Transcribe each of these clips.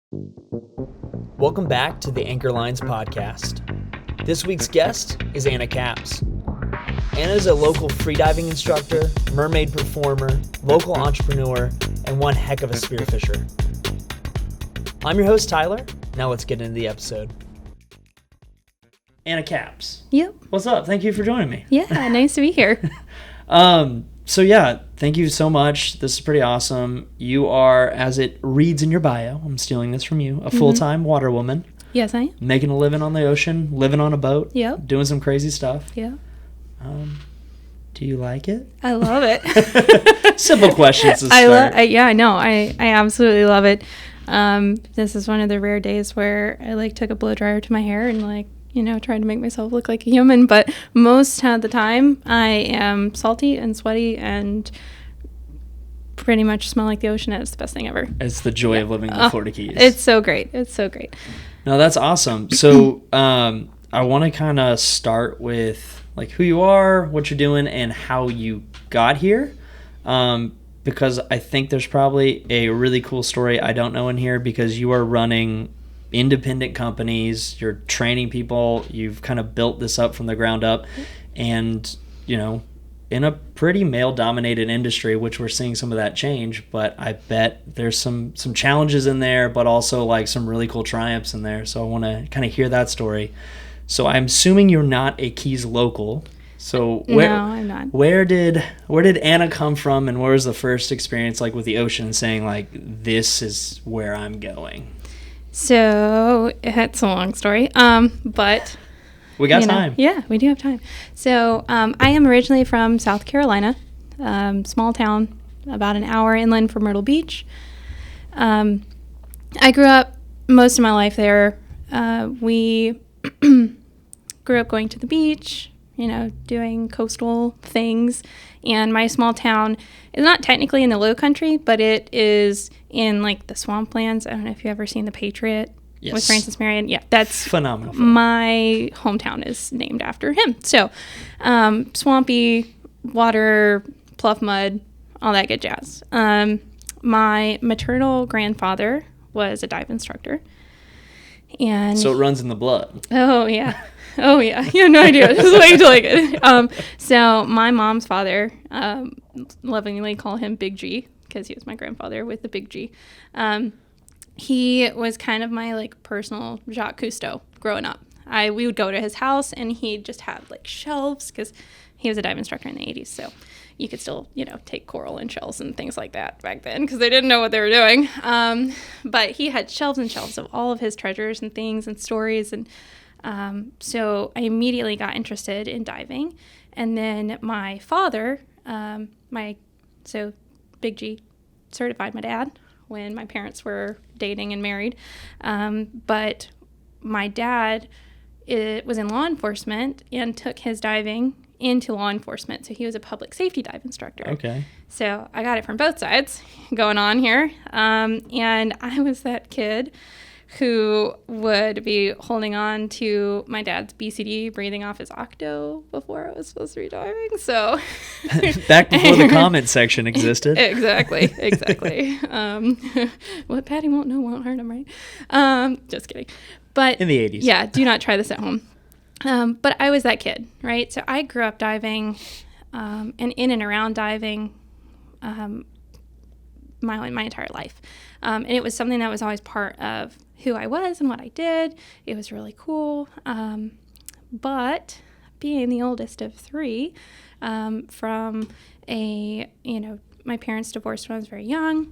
Welcome back to the Anchor Lines podcast. This week's guest is Anna Capps. Anna is a local freediving instructor, mermaid performer, local entrepreneur, and one heck of a spearfisher. I'm your host, Tyler. Now let's get into the episode. Anna Capps. Yep. What's up? Thank you for joining me. Yeah, nice to be here. Thank you so much. This is pretty awesome. You are, as it reads in your bio, I'm stealing this from you, a full-time water woman. Yes, I am. Making a living on the ocean, living on a boat. Yep. Doing some crazy stuff. Yeah. Do you like it? I love it. Simple questions to start. I absolutely love it. This is one of the rare days where I took a blow dryer to my hair and tried to make myself look like a human, but most of the time I am salty and sweaty and pretty much smell like the ocean, and it's the best thing ever. It's the joy of living in the Florida Keys. It's so great. No, that's awesome. So I want to kind of start with who you are, what you're doing, and how you got here, because I think there's probably a really cool story I don't know in here, because you are running independent companies, you're training people, you've kind of built this up from the ground up, and in a pretty male-dominated industry, which we're seeing some of that change, but I bet there's some challenges in there, but also some really cool triumphs in there. So I want to kind of hear that story. So I'm assuming you're not a Keys local. So No, I'm not. Where did Anna come from, and where was the first experience with the ocean, saying this is where I'm going? So it's a long story, but we got time. Yeah, we do have time. So I am originally from South Carolina, small town, about an hour inland from Myrtle Beach. I grew up most of my life there. We grew up going to the beach, doing coastal things. And my small town is not technically in the low country, but it is in the swamplands. I don't know if you've ever seen The Patriot with Francis Marion. Yeah, that's phenomenal. My hometown is named after him. So swampy, water, pluff mud, all that good jazz. My maternal grandfather was a dive instructor. And so it runs in the blood. Oh, yeah. Oh, yeah. You have no idea. Just wait till I get it. So my mom's father, lovingly call him Big G, because he was my grandfather with the Big G. He was kind of my personal Jacques Cousteau growing up. We would go to his house, and he just had shelves, because he was a dive instructor in the 80s. So you could still, take coral and shells and things like that back then, because they didn't know what they were doing. But he had shelves and shelves of all of his treasures and things and stories. And so I immediately got interested in diving. And then my father, so Big G certified my dad when my parents were dating and married. But my dad was in law enforcement and took his diving into law enforcement. So he was a public safety dive instructor. Okay. So I got it from both sides going on here. And I was that kid who would be holding on to my dad's BCD, breathing off his octo before I was supposed to be diving. So back before the comment section existed. Exactly. What Patty won't know won't hurt him, right? Just kidding. But in the 80s. Yeah, do not try this at home. But I was that kid, right? So I grew up diving and in and around diving my entire life. And it was something that was always part of who I was and what I did. It was really cool. But being the oldest of three, from my parents divorced when I was very young,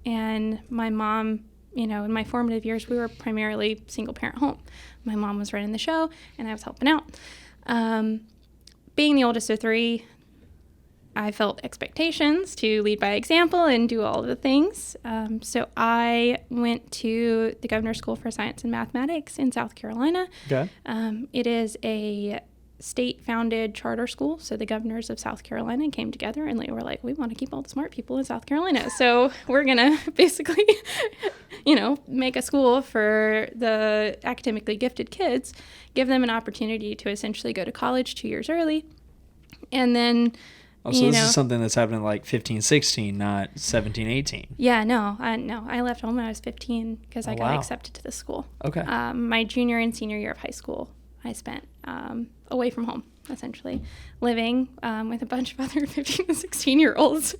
and my mom, in my formative years, we were primarily single parent home. My mom was running the show, and I was helping out. Being the oldest of three, I felt expectations to lead by example and do all of the things. So I went to the Governor's School for Science and Mathematics in South Carolina. Okay. It is a state-founded charter school, so the governors of South Carolina came together and they were like, we want to keep all the smart people in South Carolina, so we're going to basically, make a school for the academically gifted kids, give them an opportunity to essentially go to college 2 years early, and then Oh, so this is something that's happening like 15, 16, not 17, 18. Yeah, no. I left home when I was 15 because I got accepted to the school. Okay. My junior and senior year of high school, I spent away from home, essentially, living with a bunch of other 15 and 16-year-olds,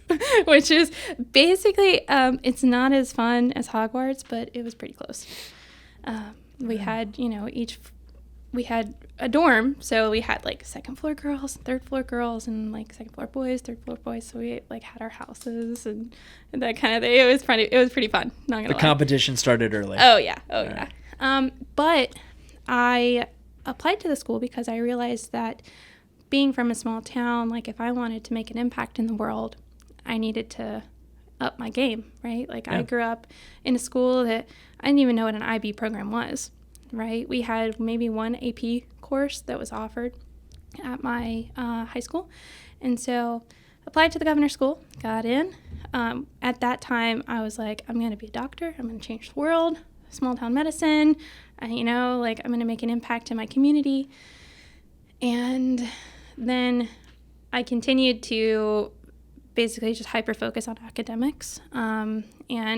which is basically, it's not as fun as Hogwarts, but it was pretty close. We had, we had a dorm, so we had like second floor girls, third floor girls, and like second floor boys, third floor boys. So we like had our houses and that kind of thing. It was pretty fun. Not gonna lie. The competition started early. Oh yeah. But I applied to the school because I realized that being from a small town, like if I wanted to make an impact in the world, I needed to up my game, right? Like I grew up in a school that I didn't even know what an IB program was, right? We had maybe one AP course that was offered at my high school. And so applied to the governor's school, got in. At that time, I was like, I'm going to be a doctor. I'm going to change the world, small town medicine. I'm going to make an impact in my community. And then I continued to basically just hyper-focus on academics and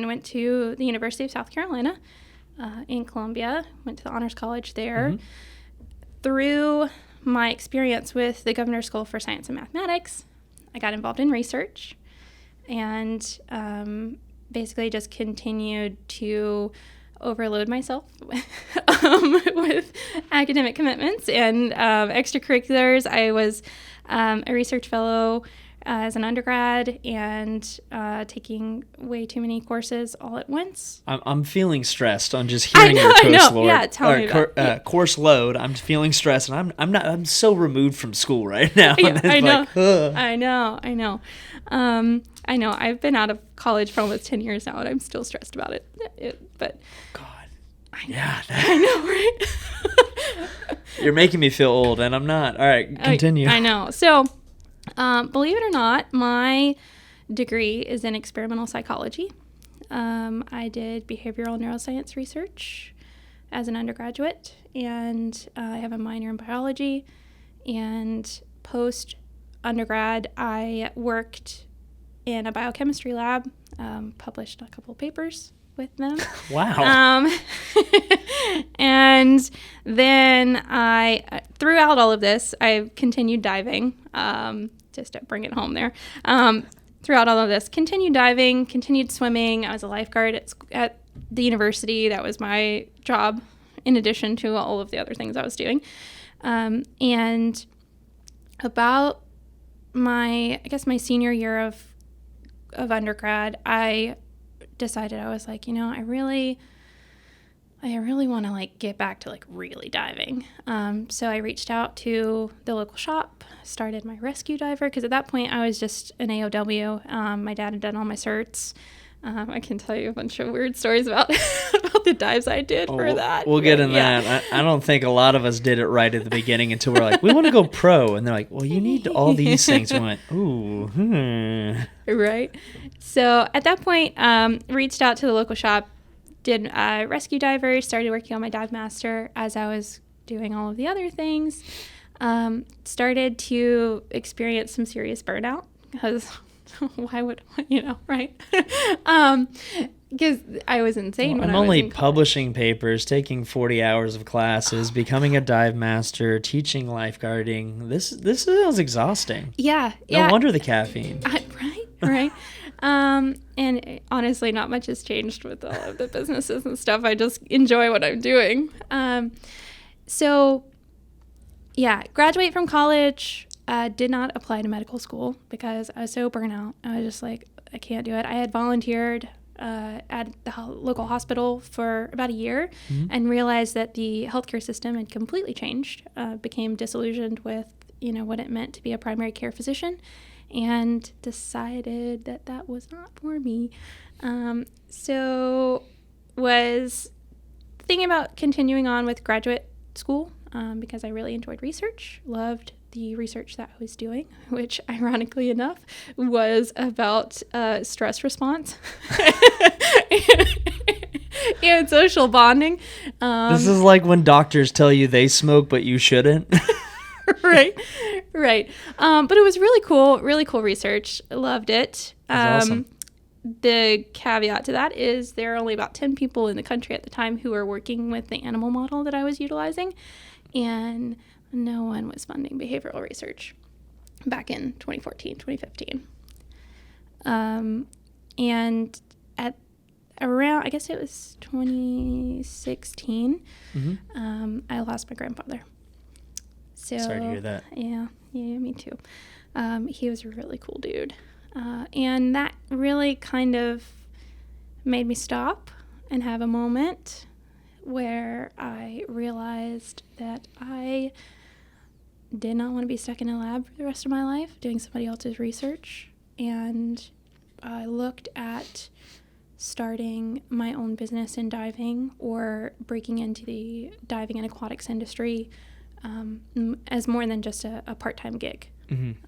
went to the University of South Carolina in Columbia, went to the Honors College there. Mm-hmm. Through my experience with the Governor's School for Science and Mathematics, I got involved in research and basically just continued to overload myself with academic commitments and extracurriculars. I was a research fellow as an undergrad and taking way too many courses all at once. I'm feeling stressed on just hearing your course load. Yeah, tell me about it. Course load. I'm feeling stressed, and I'm so removed from school right now. Yeah, I know. I know. I've been out of college for almost 10 years now, and I'm still stressed about it. But God. I know, right? You're making me feel old, and I'm not. All right, continue. I know. So, believe it or not, my degree is in experimental psychology. I did behavioral neuroscience research as an undergraduate, and I have a minor in biology. And post-undergrad, I worked in a biochemistry lab, published a couple papers with them. Wow. And then throughout all of this, I continued diving, just to bring it home there. Throughout all of this, continued diving, continued swimming. I was a lifeguard at the university. That was my job in addition to all of the other things I was doing. And about my senior year of undergrad, I decided, I was like, I really want to get back to really diving. So I reached out to the local shop, started my rescue diver, because at that point I was just an AOW. My dad had done all my certs. I can tell you a bunch of weird stories about the dives I did for that. We'll get in that. I don't think a lot of us did it right at the beginning until we're like, we want to go pro. And they're like, well, you need all these things. We went, ooh. Right. So at that point, reached out to the local shop, did rescue divers, started working on my dive master as I was doing all of the other things. Started to experience some serious burnout because why would, right? Because I was insane when I was I'm only in college. publishing papers, taking 40 hours of classes, becoming a dive master, teaching lifeguarding. This sounds exhausting. Yeah. No wonder the caffeine. Right. And honestly, not much has changed with all of the businesses and stuff. I just enjoy what I'm doing. So, graduate from college. Did not apply to medical school because I was so burnt out. I was just like, I can't do it. I had volunteered at the local hospital for about a year and realized that the healthcare system had completely changed, became disillusioned with, what it meant to be a primary care physician, and decided that was not for me. So was thinking about continuing on with graduate school because I really enjoyed research, loved the research that I was doing, which ironically enough was about stress response and social bonding. This is like when doctors tell you they smoke but you shouldn't. Right. Right. But it was really cool research. I loved it. That's awesome. The caveat to that is there are only about 10 people in the country at the time who were working with the animal model that I was utilizing, and no one was funding behavioral research back in 2014, 2015. And at around, I guess it was 2016, I lost my grandfather. So, Sorry to hear that. Yeah, me too. He was a really cool dude. And that really kind of made me stop and have a moment where I realized that I did not want to be stuck in a lab for the rest of my life doing somebody else's research. And I looked at starting my own business in diving or breaking into the diving and aquatics industry as more than just a part-time gig. And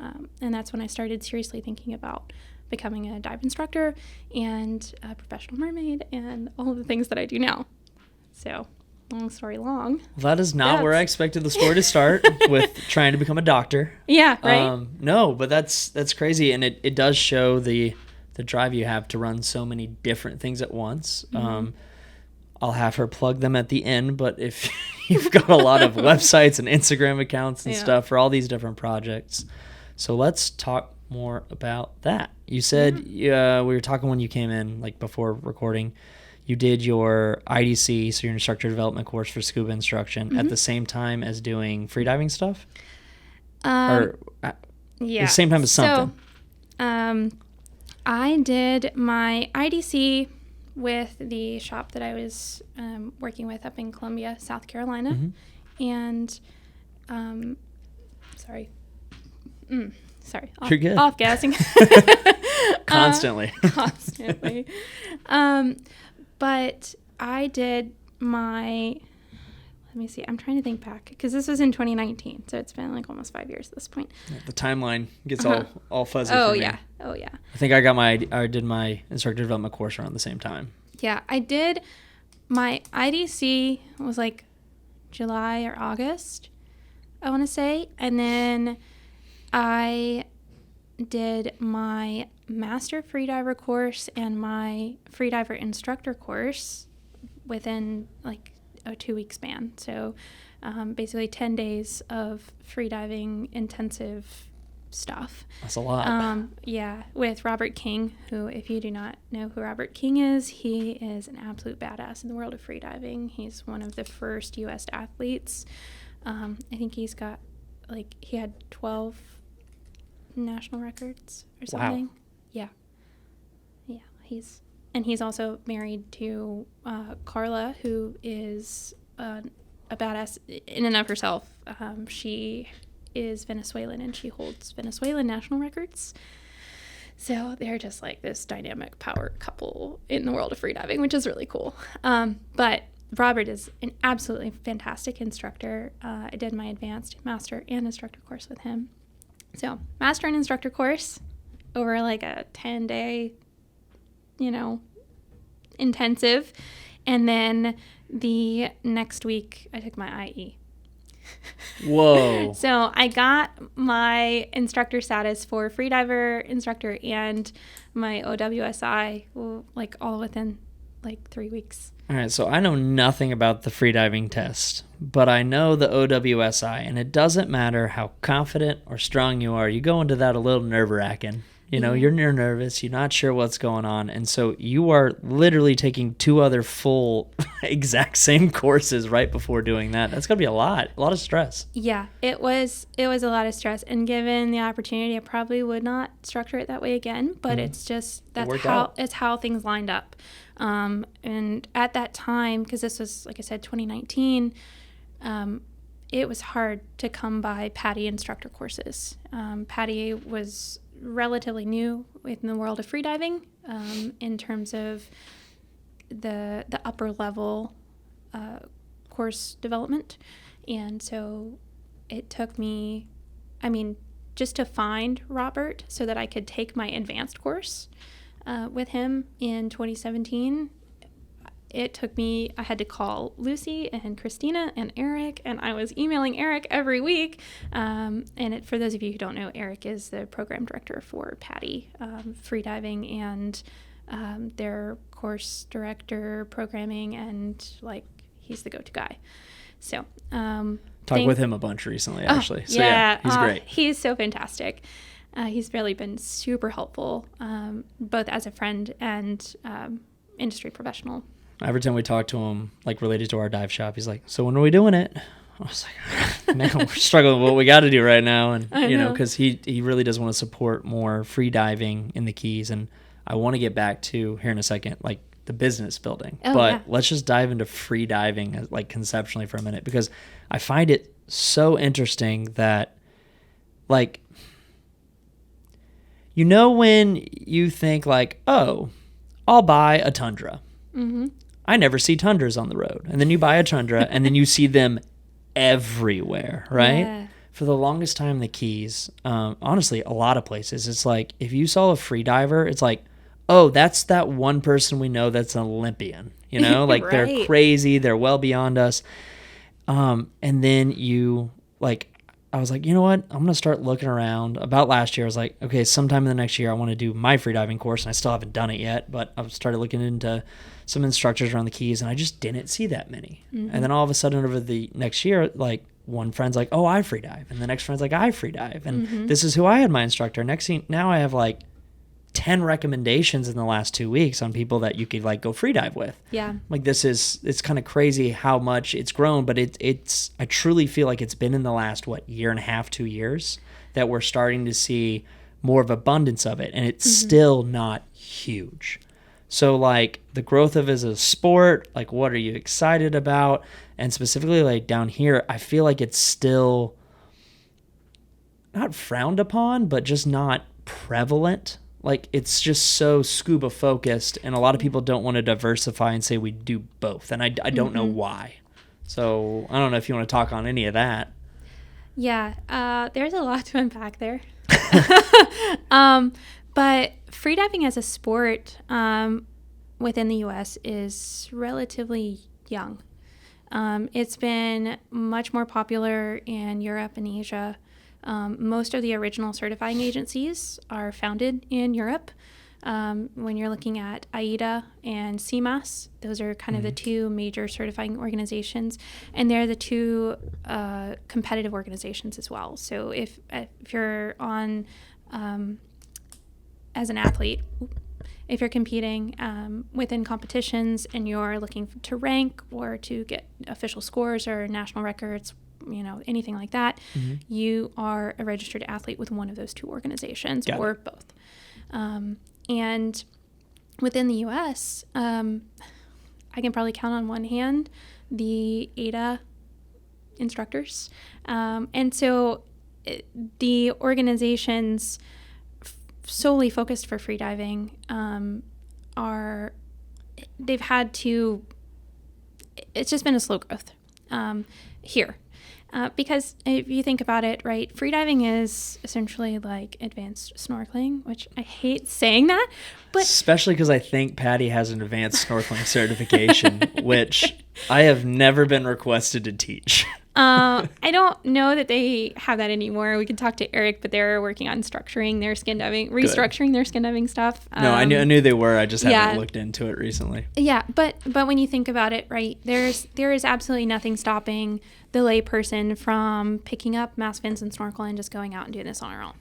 that's when I started seriously thinking about becoming a dive instructor and a professional mermaid and all of the things that I do now. So, long story long. Well, that is not where I expected the story to start with trying to become a doctor. Yeah, right? No, but that's crazy. And it does show the drive you have to run so many different things at once. I'll have her plug them at the end, but if you've got a lot of websites and Instagram accounts and stuff for all these different projects. So let's talk more about that. You said we were talking when you came in, like before recording, you did your IDC, so your instructor development course for scuba instruction at the same time as doing freediving stuff? Or at the same time as something? So, I did my IDC with the shop that I was working with up in Columbia, South Carolina. And, sorry, You're good. Off gassing. Constantly. Constantly. But I did my, let me see, I'm trying to think back, because this was in 2019, so it's been like almost 5 years at this point. The timeline gets all fuzzy Oh, for me. yeah. Oh, yeah. I think I did my instructor development course around the same time. Yeah, I did. My IDC was like July or August, I want to say. And then I did my master freediver course and my freediver instructor course within like a 2-week span. So basically 10 days of freediving intensive stuff. That's a lot. Yeah, with Robert King, who, if you do not know who Robert King is, he is an absolute badass in the world of freediving. He's one of the first U.S. athletes. I think he's got, like, he had 12 national records or something. Wow. Yeah. He's also married to Carla, who is a badass in and of herself. She is Venezuelan and she holds Venezuelan national records. So they're just like this dynamic power couple in the world of freediving, which is really cool. But Robert is an absolutely fantastic instructor. I did my advanced master and instructor course with him. So master and instructor course over like a 10-day, intensive. And then the next week I took my IE. Whoa. So I got my instructor status for freediver instructor and my OWSI like all within like 3 weeks. All right, so I know nothing about the freediving test, but I know the OWSI, and it doesn't matter how confident or strong you are. You go into that a little nerve-wracking. You're nervous. You're not sure what's going on. And so you are literally taking 2 other full exact same courses right before doing that. That's going to be a lot of stress. Yeah, it was a lot of stress. And given the opportunity, I probably would not structure it that way again. But it's just, it's how things lined up. And at that time, because this was, like I said, 2019, it was hard to come by PADI instructor courses. PADI was relatively new in the world of freediving in terms of the upper level course development. And so it took me, just to find Robert so that I could take my advanced course with him in 2017, it took me, I had to call Lucy and Christina and Eric, and I was emailing Eric every week. For those of you who don't know, Eric is the program director for PADI, freediving, and their course director, programming, and like he's the go-to guy. So talked with him a bunch recently, actually. So yeah, he's great. He's so fantastic. He's really been super helpful, both as a friend and industry professional. Every time we talk to him, like related to our dive shop, he's like, "So when are we doing it?" I was like, "Man, we're struggling with what we got to do right now," and because he really does want to support more free diving in the Keys, and I want to get back to here in a second, like the business building. Let's just dive into free diving, like conceptually for a minute, because I find it so interesting that, like, when you think like, oh, I'll buy a Tundra. Mm-hmm. I never see Tundras on the road. And then you buy a Tundra and then you see them everywhere, right? Yeah. For the longest time in the Keys, honestly, a lot of places, it's like if you saw a free diver, it's like, oh, that's that one person we know that's an Olympian, like right. They're crazy. They're well beyond us. And then I was like, you know what? I'm going to start looking around. About last year, I was like, okay, sometime in the next year, I want to do my freediving course, and I still haven't done it yet, but I've started looking into some instructors around the Keys, and I just didn't see that many. Mm-hmm. And then all of a sudden, over the next year, like, one friend's like, oh, I freedive, and the next friend's like, I freedive, and this is who I had my instructor. Next thing, now I have, like, 10 recommendations in the last 2 weeks on people that you could like go freedive with. Yeah. Like it's kind of crazy how much it's grown, but it's I truly feel like it's been in the last, year and a half, 2 years that we're starting to see more of abundance of it. And it's still not huge. So like the growth of it as a sport, like what are you excited about? And specifically like down here, I feel like it's still not frowned upon, but just not prevalent. Like, it's just so scuba focused, and a lot of people don't want to diversify and say we do both, and I don't know why. So I don't know if you want to talk on any of that. Yeah, there's a lot to unpack there. But freediving as a sport within the U.S. is relatively young. It's been much more popular in Europe and Asia. Most of the original certifying agencies are founded in Europe. When you're looking at AIDA and CMAS, those are kind of the two major certifying organizations, and they're the two competitive organizations as well. So if you're on as an athlete, if you're competing within competitions and you're looking to rank or to get official scores or national records, anything like that, you are a registered athlete with one of those two organizations or both. And within the U.S., I can probably count on one hand the AIDA instructors. And so the organizations solely focused for freediving they've had to, it's just been a slow growth here. Because if you think about it, right, freediving is essentially like advanced snorkeling, which I hate saying that, but especially because I think PADI has an advanced snorkeling certification, which I have never been requested to teach. I don't know that they have that anymore. We could talk to Eric, but they're working on restructuring their skin diving stuff. No, I knew they were. I just haven't looked into it recently. Yeah, but when you think about it, right, there is absolutely nothing stopping the layperson from picking up mass fins and snorkel and just going out and doing this on our own.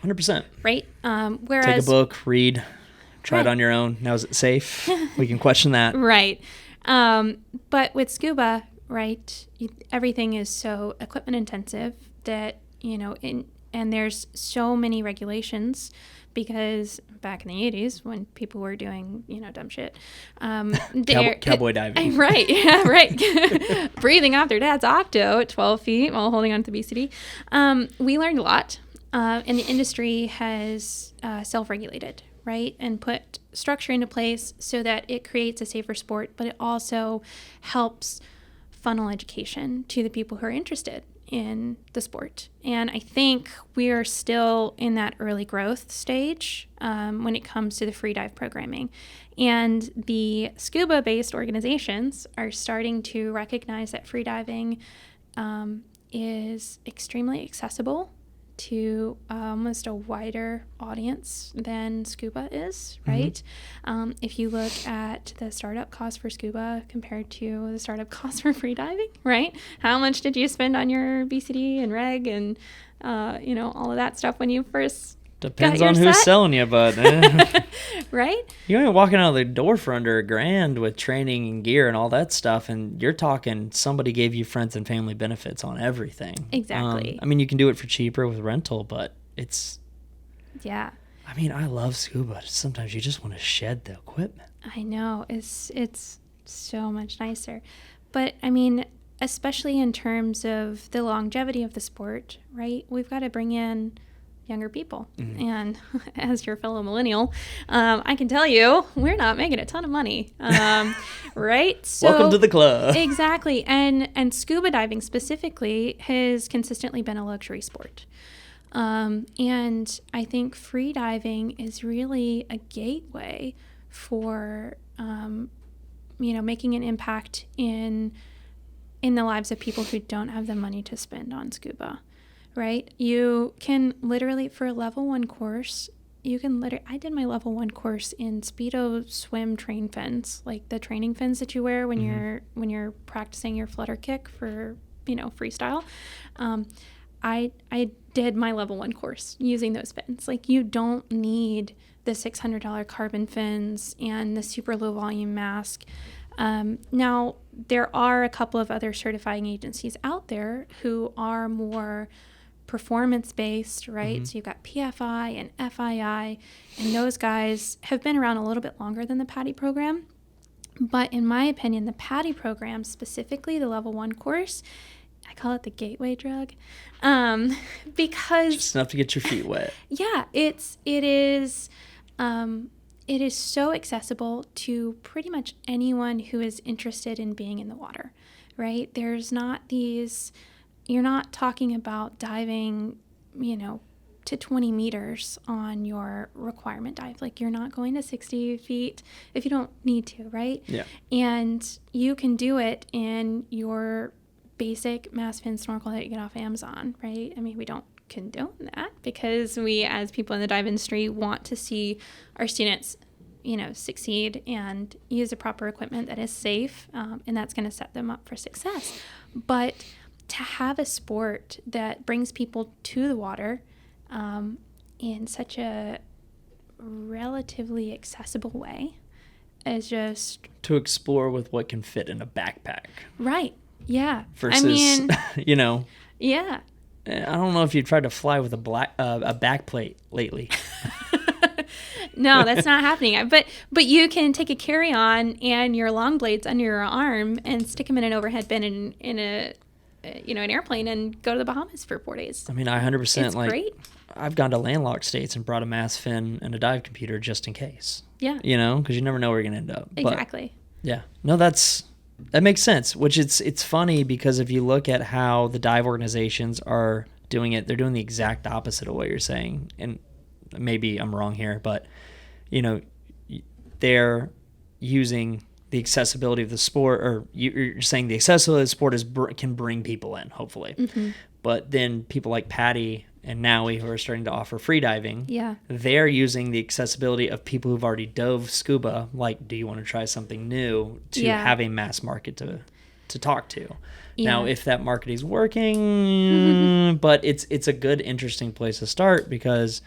100%. Right? Whereas take a book, read, try it on your own. Now, is it safe? We can question that. Right. But with scuba, right, everything is so equipment intensive that, and there's so many regulations because back in the 80s when people were doing, dumb shit. Cowboy diving. Right, yeah, right. Breathing off their dad's octo at 12 feet while holding on to the obesity. We learned a lot, and the industry has self-regulated, right, and put structure into place so that it creates a safer sport, but it also helps funnel education to the people who are interested in the sport. And I think we are still in that early growth stage when it comes to the free dive programming. And the scuba-based organizations are starting to recognize that free diving is extremely accessible to almost a wider audience than scuba is, right? If you look at the startup cost for scuba compared to the startup cost for free diving, right? How much did you spend on your BCD and reg and, all of that stuff when you first Depends on who's selling you, but right? You ain't walking out of the door for under $1,000 with training and gear and all that stuff, and you're talking somebody gave you friends and family benefits on everything. Exactly. You can do it for cheaper with rental, but it's I love scuba. Sometimes you just want to shed the equipment. I know, it's so much nicer, but especially in terms of the longevity of the sport, right? We've got to bring in younger people. And as your fellow millennial, I can tell you, we're not making a ton of money, right? So, welcome to the club. Exactly. And scuba diving specifically has consistently been a luxury sport. And I think free diving is really a gateway for, making an impact in the lives of people who don't have the money to spend on scuba. Right? You can literally, for a level 1 course, I did my level 1 course in Speedo swim train fins, like the training fins that you wear when you're practicing your flutter kick for, freestyle. I did my level 1 course using those fins. Like, you don't need the $600 carbon fins and the super low volume mask. Now, there are a couple of other certifying agencies out there who are more performance-based, right? So you've got PFI and FII, and those guys have been around a little bit longer than the PADI program. But in my opinion, the PADI program, specifically the level 1 course, I call it the gateway drug, because just enough to get your feet wet. Yeah, it is so accessible to pretty much anyone who is interested in being in the water, right? There's not these. You're not talking about diving, to 20 meters on your requirement dive. Like, you're not going to 60 feet if you don't need to, right? Yeah. And you can do it in your basic mass fin snorkel that you get off Amazon, right? We don't condone that because we, as people in the dive industry, want to see our students, succeed and use the proper equipment that is safe, and that's going to set them up for success. But to have a sport that brings people to the water in such a relatively accessible way is just... to explore with what can fit in a backpack. Right. Yeah. Versus, Yeah. I don't know if you tried to fly with a back plate lately. No, that's not happening. But you can take a carry-on and your long blades under your arm and stick them in an overhead bin in an airplane and go to the Bahamas for 4 days. I 100%. It's great. I've gone to landlocked states and brought a mass fin and a dive computer just in case. Yeah. Because you never know where you're going to end up. Exactly. But, yeah. No, that makes sense. Which it's funny because if you look at how the dive organizations are doing it, they're doing the exact opposite of what you're saying. And maybe I'm wrong here, but they're using the accessibility of the sport, or you're saying the accessibility of the sport can bring people in, hopefully. But then people like PADI and NAUI, who are starting to offer free diving, they're using the accessibility of people who've already dove scuba, like, do you want to try something new, to have a mass market to talk to. Now, if that market is working, but it's a good, interesting place to start because,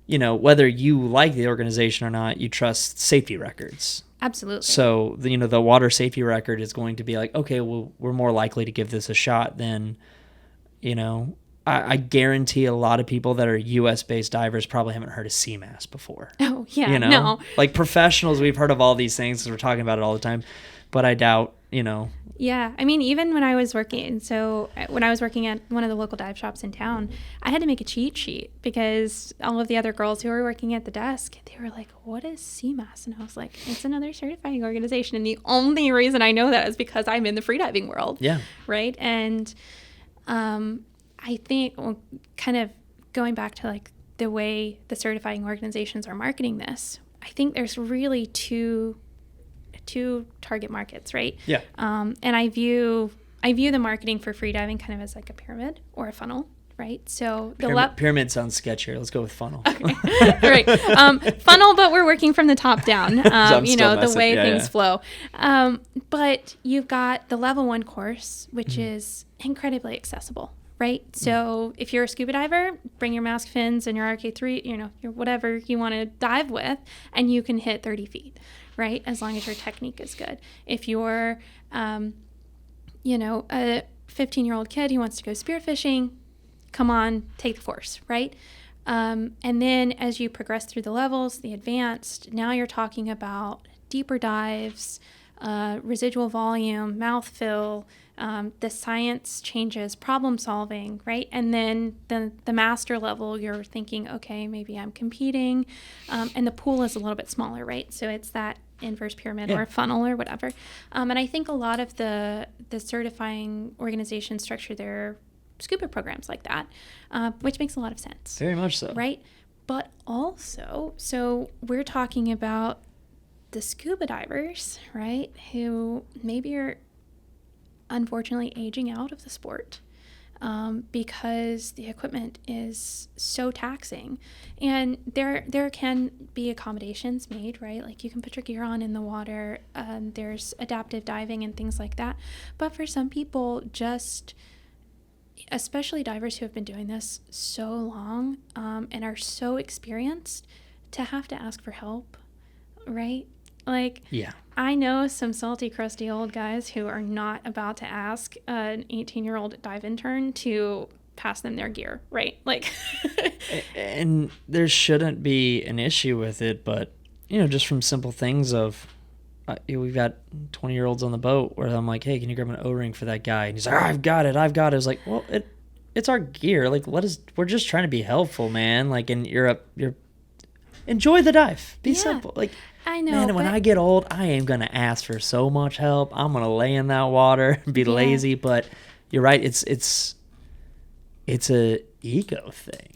whether you like the organization or not, you trust safety records. Absolutely. So, the water safety record is going to be like, okay, well, we're more likely to give this a shot than, I guarantee a lot of people that are U.S.-based divers probably haven't heard of CMAS before. Oh, yeah, no. Like professionals, we've heard of all these things because we're talking about it all the time, but I doubt, Yeah, even when I was working at one of the local dive shops in town, I had to make a cheat sheet because all of the other girls who were working at the desk, they were like, what is CMAS? And I was like, it's another certifying organization. And the only reason I know that is because I'm in the freediving world. Yeah. Right? And I think, well, kind of going back to like the way the certifying organizations are marketing this, I think there's really two target markets, right? Yeah. And I view the marketing for freediving kind of as like a pyramid or a funnel, right? So the pyramid sounds sketchier. Let's go with funnel. Okay. Right. Funnel, but we're working from the top down, the way things flow. But you've got the level 1 course, which is incredibly accessible, right? So if you're a scuba diver, bring your mask fins and your RK3, your whatever you want to dive with, and you can hit 30 feet, right? As long as your technique is good. If you're, a 15-year-old kid who wants to go spearfishing, come on, take the course, right? And then as you progress through the levels, the advanced, now you're talking about deeper dives, residual volume, mouth fill, the science changes, problem solving, right? And then the master level, you're thinking, okay, maybe I'm competing, and the pool is a little bit smaller, right? So it's that inverse pyramid or funnel or whatever. And I think a lot of the certifying organizations structure their scuba programs like that, which makes a lot of sense. Very much so. Right? But also, so we're talking about the scuba divers, right, who maybe are unfortunately aging out of the sport because the equipment is so taxing. And there can be accommodations made, right? Like you can put your gear on in the water. There's adaptive diving and things like that. But for some people, especially divers who have been doing this so long and are so experienced, to have to ask for help, right? Like, yeah, I know some salty, crusty old guys who are not about to ask an 18-year-old dive intern to pass them their gear, right? Like, and there shouldn't be an issue with it, but just from simple things of we've got 20-year-olds on the boat where I'm like, hey, can you grab an O-ring for that guy? And he's like, I've got it. I was like, well, it's our gear. Like, we're just trying to be helpful, man. Like, and you're enjoy the dive. Be simple. Like, I know. Man, when I get old, I am going to ask for so much help. I'm going to lay in that water and be lazy. But you're right. It's a ego thing.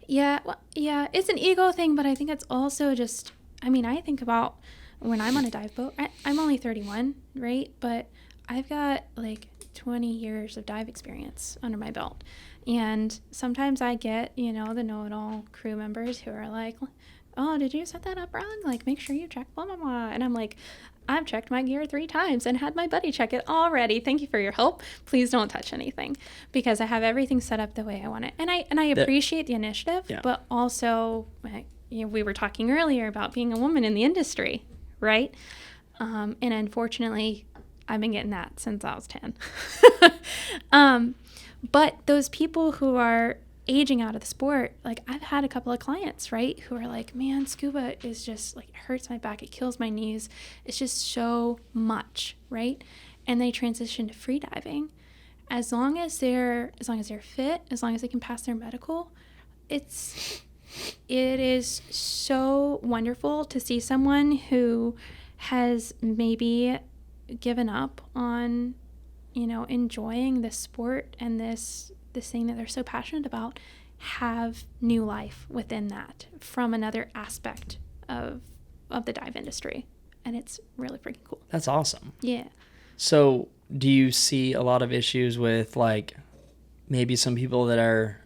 Yeah. Well, yeah, it's an ego thing, but I think it's also just, I think about when I'm on a dive boat. I'm only 31, right? But I've got like 20 years of dive experience under my belt. And sometimes I get, the know-it-all crew members who are like, oh, did you set that up wrong? Like, make sure you check blah, blah, blah. And I'm like, I've checked my gear 3 times and had my buddy check it already. Thank you for your help. Please don't touch anything, because I have everything set up the way I want it. And I appreciate the initiative, but also, we were talking earlier about being a woman in the industry, right? And unfortunately, I've been getting that since I was 10. But those people who are aging out of the sport, like I've had a couple of clients, right, who are like, man, scuba is just like, it hurts my back, it kills my knees, it's just so much, right? And they transition to free diving. As long as they're fit, as long as they can pass their medical, it is so wonderful to see someone who has maybe given up on enjoying the sport and this thing that they're so passionate about, have new life within that from another aspect of the dive industry. And it's really freaking cool. That's awesome. Yeah. So do you see a lot of issues with like maybe some people that are,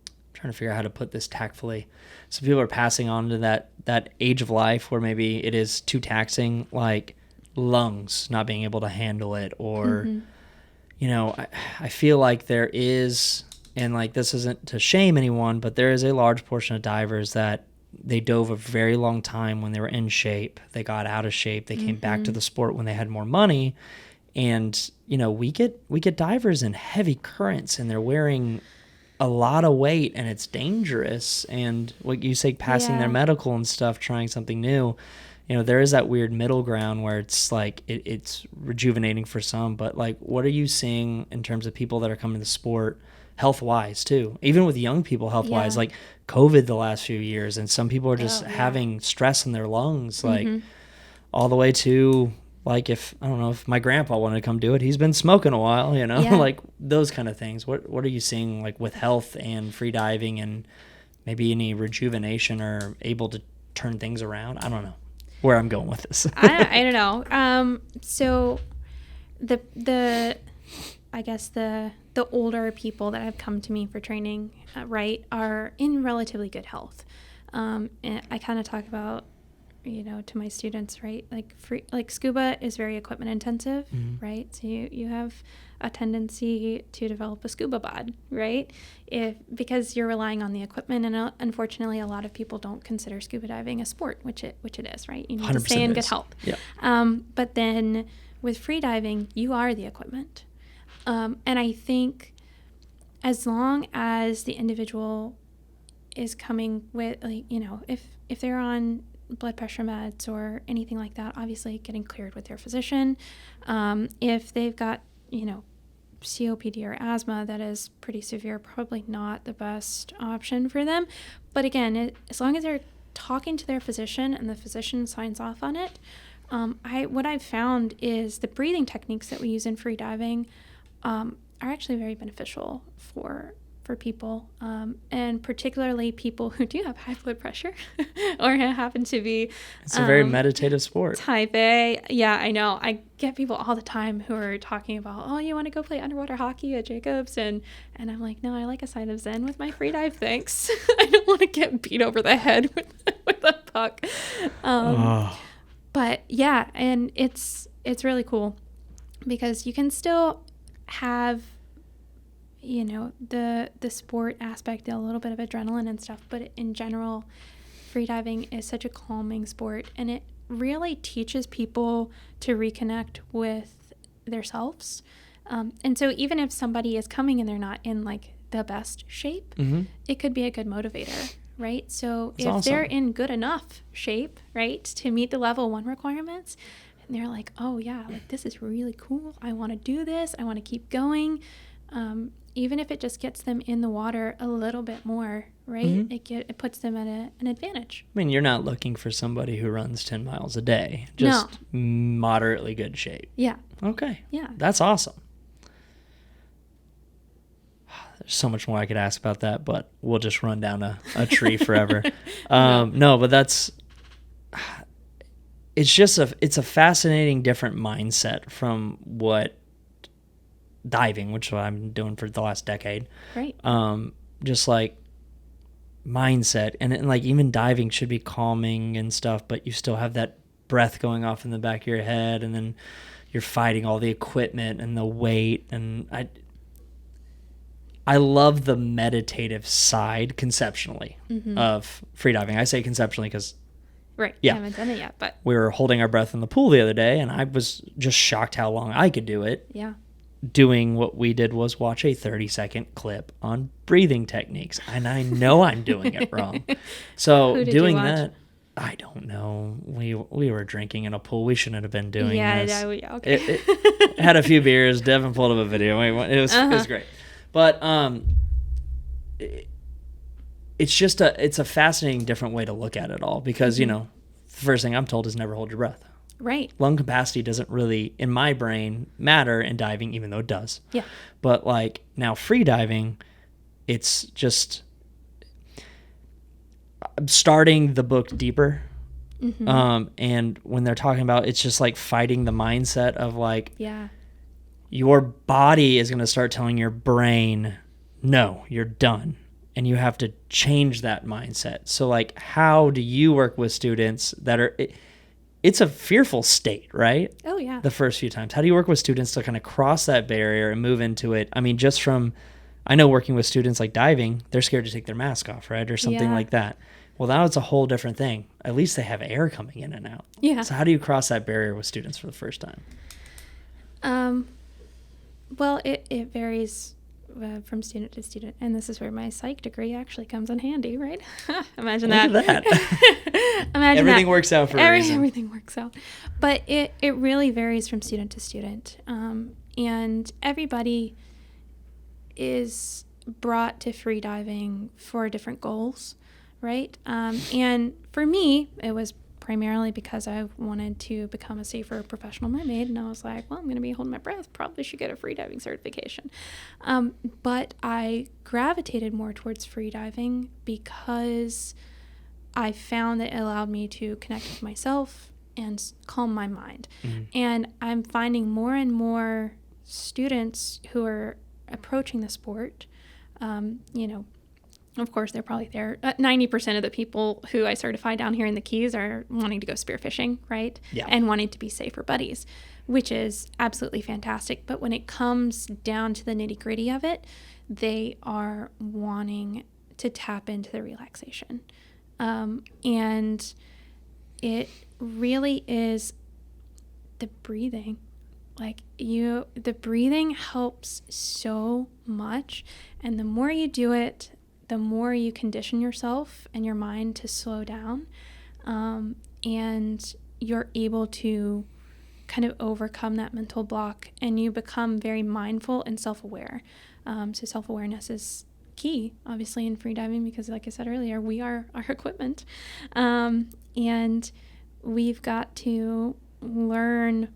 I'm trying to figure out how to put this tactfully, some people are passing on to that age of life where maybe it is too taxing, like lungs not being able to handle it, or I feel like there is, and like this isn't to shame anyone, but there is a large portion of divers that they dove a very long time when they were in shape. They got out of shape. They came back to the sport when they had more money. And, we get divers in heavy currents and they're wearing a lot of weight and it's dangerous. And what you say, passing their medical and stuff, trying something new, there is that weird middle ground where it's like it's rejuvenating for some, but like, what are you seeing in terms of people that are coming to the sport health-wise too? Even with young people health-wise, like COVID the last few years, and some people are just having stress in their lungs, like all the way to like if, I don't know, if my grandpa wanted to come do it, he's been smoking a while, you know, Yeah. like those kind of things. What are you seeing like with health and free diving and maybe any rejuvenation or able to turn things around? I don't know where I'm going with this. I don't know. So the I guess the older people that have come to me for training, right, are in relatively good health. And I kind of talk about, to my students, right, like scuba is very equipment intensive, right? So you have a tendency to develop a scuba bod, right? Because you're relying on the equipment, and unfortunately, a lot of people don't consider scuba diving a sport, which it is, right? You need to stay in good health. Yeah. But then with free diving, you are the equipment, and I think as long as the individual is coming with, like, if they're on blood pressure meds or anything like that, obviously getting cleared with their physician. If they've got, COPD or asthma that is pretty severe, probably not the best option for them. But again, as long as they're talking to their physician and the physician signs off on it, what I've found is the breathing techniques that we use in free diving are actually very beneficial for people, and particularly people who do have high blood pressure or happen to be... It's a very meditative sport. Type A. Yeah, I know. I get people all the time who are talking about, oh, you want to go play underwater hockey at Jacobs? And I'm like, no, I like a side of zen with my free dive, thanks. I don't want to get beat over the head with a puck. But yeah, and it's really cool because you can still have the sport aspect, a little bit of adrenaline and stuff, but in general, freediving is such a calming sport, and it really teaches people to reconnect with themselves. And so even if somebody is coming and they're not in like the best shape, it could be a good motivator, right? So That's if awesome. they're in good enough shape, right, to meet the level 1 requirements, and they're like, oh yeah, like this is really cool, I want to do this, I want to keep going, even if it just gets them in the water a little bit more, right? It puts them at an advantage. I mean, you're not looking for somebody who runs 10 miles a day, just moderately good shape. Yeah. Okay. Yeah. That's awesome. There's so much more I could ask about that, but we'll just run down a tree forever. No, but it's a fascinating different mindset from what diving, which is what I'm doing for the last decade. Right. Just like mindset, and like even diving should be calming and stuff, but you still have that breath going off in the back of your head, and then you're fighting all the equipment and the weight, and I love the meditative side conceptually of freediving. I say conceptually because right. Yeah. I haven't done it yet, but we were holding our breath in the pool the other day, and I was just shocked how long I could do it. yeah. Doing what we did was watch a 30-second clip on breathing techniques, and I know I'm doing it wrong. So Who did doing you watch? that, I don't know. We were drinking in a pool. We shouldn't have been doing this. Yeah, okay. It had a few beers. Devin pulled up a video. It was great. But it's a fascinating different way to look at it all because, the first thing I'm told is never hold your breath. Right. Lung capacity doesn't really, in my brain, matter in diving, even though it does. Yeah. But like now free diving, it's just starting the book deeper. And when they're talking about, it's just like fighting the mindset of like, your body is going to start telling your brain, no, you're done. And you have to change that mindset. So like, how do you work with students that are... It's a fearful state, right? Oh, yeah. The first few times. How do you work with students to kind of cross that barrier and move into it? I mean, I know working with students like diving, they're scared to take their mask off, right? Or something like that. Well, now it's a whole different thing. At least they have air coming in and out. Yeah. So how do you cross that barrier with students for the first time? Well, it varies from student to student, and this is where my psych degree actually comes in handy, right? Imagine that. Look at that. Imagine everything that. works out for a reason. Everything works out. But it really varies from student to student. And everybody is brought to free diving for different goals, right? And for me, it was primarily because I wanted to become a safer professional mermaid. And I was like, well, I'm going to be holding my breath. Probably should get a freediving certification. But I gravitated more towards freediving because I found that it allowed me to connect with myself and calm my mind. Mm-hmm. And I'm finding more and more students who are approaching the sport, of course, they're probably there. 90% of the people who I certify down here in the Keys are wanting to go spearfishing, right? Yeah. And wanting to be safer buddies, which is absolutely fantastic. But when it comes down to the nitty-gritty of it, they are wanting to tap into the relaxation. And it really is the breathing. The breathing helps so much. And the more you do it, the more you condition yourself and your mind to slow down, and you're able to kind of overcome that mental block, and you become very mindful and self-aware. So self-awareness is key, obviously, in freediving, because like I said earlier, we are our equipment, and we've got to learn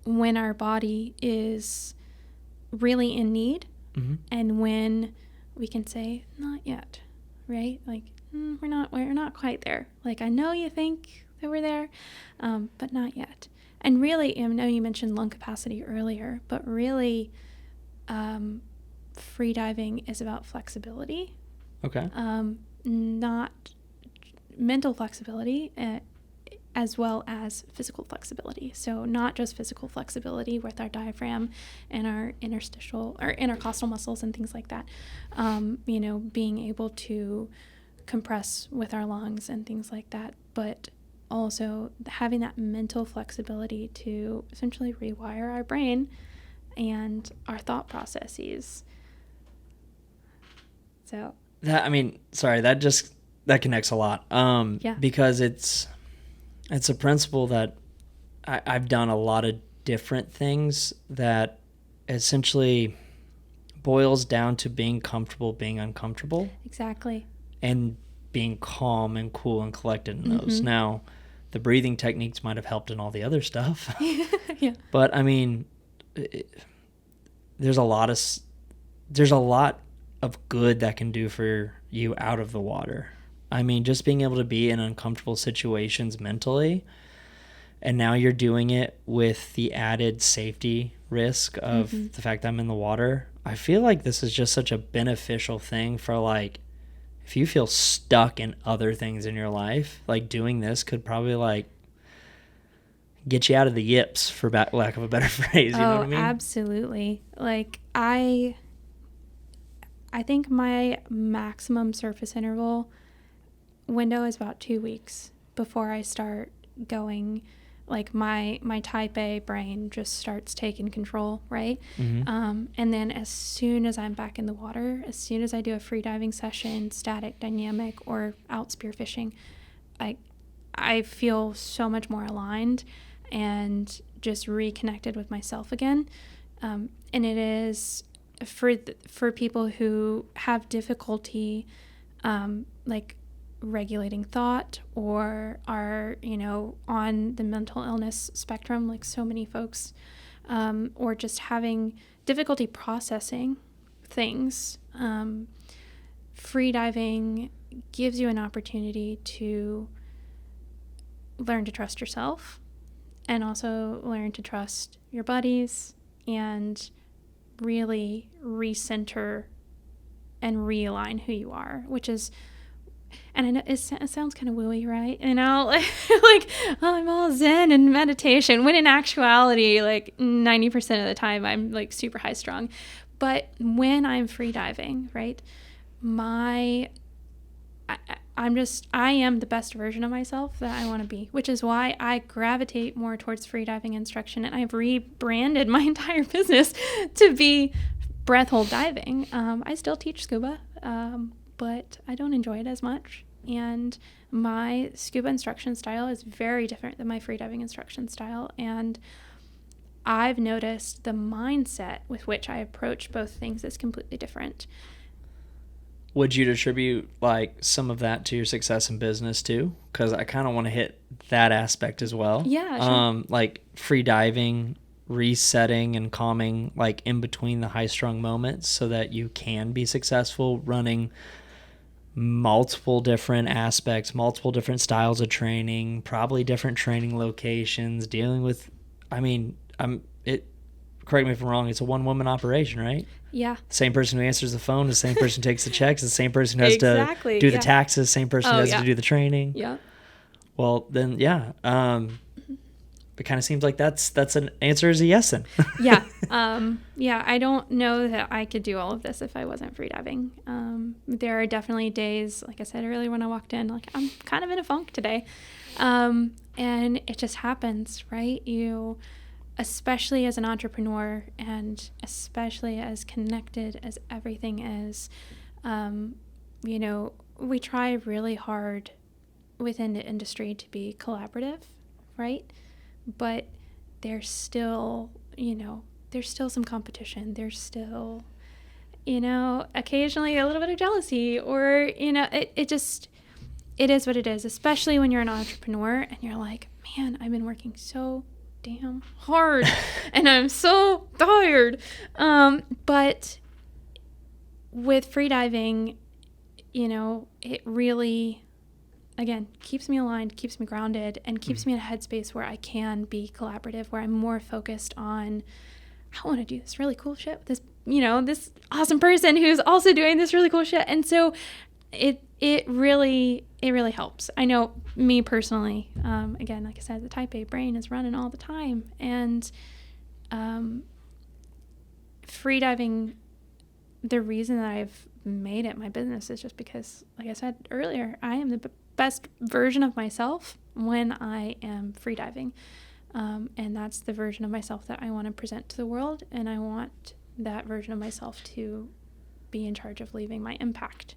when our body is really in need, mm-hmm. and when we can say, not yet, right? Like, we're not quite there. Like, I know you think that we're there, but not yet. And really, I know you mentioned lung capacity earlier, but really, freediving is about flexibility. Okay. Not mental flexibility, as well as physical flexibility. So not just physical flexibility with our diaphragm and our intercostal muscles and things like that. Being able to compress with our lungs and things like that, but also having that mental flexibility to essentially rewire our brain and our thought processes. So that connects a lot. Yeah. Because it's a principle that I've done a lot of different things that essentially boils down to being comfortable being uncomfortable. Exactly. And being calm and cool and collected in those. Mm-hmm. Now, the breathing techniques might have helped in all the other stuff. Yeah. But I mean, there's a lot of good that can do for you out of the water. I mean, just being able to be in uncomfortable situations mentally, and now you're doing it with the added safety risk of mm-hmm. the fact that I'm in the water. I feel like this is just such a beneficial thing for, like, if you feel stuck in other things in your life, like, doing this could probably, like, get you out of the yips, for lack of a better phrase. You know what I mean? Absolutely. Like, I think my maximum surface interval window is about 2 weeks before I start going, like, my type A brain just starts taking control, right? Mm-hmm. And then as soon as I'm back in the water, as soon as I do a freediving session, static, dynamic, or out spearfishing, I feel so much more aligned and just reconnected with myself again. And it is for people who have difficulty, like, regulating thought, or are, on the mental illness spectrum, like so many folks, or just having difficulty processing things. Freediving gives you an opportunity to learn to trust yourself, and also learn to trust your buddies, and really recenter and realign who you are, which is, and I know it sounds kind of wooey, right? Like, oh, I'm all zen and meditation, when in actuality, like 90% of the time I'm like super high strung. But when I'm freediving, right, I am the best version of myself that I want to be, which is why I gravitate more towards freediving instruction, and I've rebranded my entire business to be breath hold diving. I still teach scuba, but I don't enjoy it as much, and my scuba instruction style is very different than my freediving instruction style, and I've noticed the mindset with which I approach both things is completely different. would you attribute like some of that to your success in business too? Because I kind of want to hit that aspect as well. Yeah, sure. Like free diving, resetting and calming like in between the high strung moments so that you can be successful running multiple different aspects, multiple different styles of training, probably different training locations, dealing with, I mean, correct me if I'm wrong, it's a one-woman operation, right? Yeah. Same person who answers the phone, the same person who takes the checks, the same person who has Exactly, to do the yeah. taxes, same person who has to do the training. Yeah. Well, then, yeah. It kind of seems like that's an answer is a yes then. Yeah. Yeah, I don't know that I could do all of this if I wasn't freediving. There are definitely days, like I said earlier when I walked in, like I'm kind of in a funk today. And it just happens, right? You, especially as an entrepreneur and especially as connected as everything is, you know, we try really hard within the industry to be collaborative, right? But there's still, you know, there's still some competition. There's still, you know, occasionally a little bit of jealousy or, you know, it is what it is, especially when you're an entrepreneur and you're like, man, I've been working so damn hard and I'm so tired. But with freediving, you know, it really, again, keeps me aligned, keeps me grounded, and keeps me in a headspace where I can be collaborative, where I'm more focused on, I want to do this really cool shit with this, you know, this awesome person who's also doing this really cool shit. And so it really helps. I know me personally, again, like I said, the type A brain is running all the time. And freediving, the reason that I've made it my business is just because, like I said earlier, I am the best version of myself when I am freediving. And that's the version of myself that I want to present to the world. And I want that version of myself to be in charge of leaving my impact.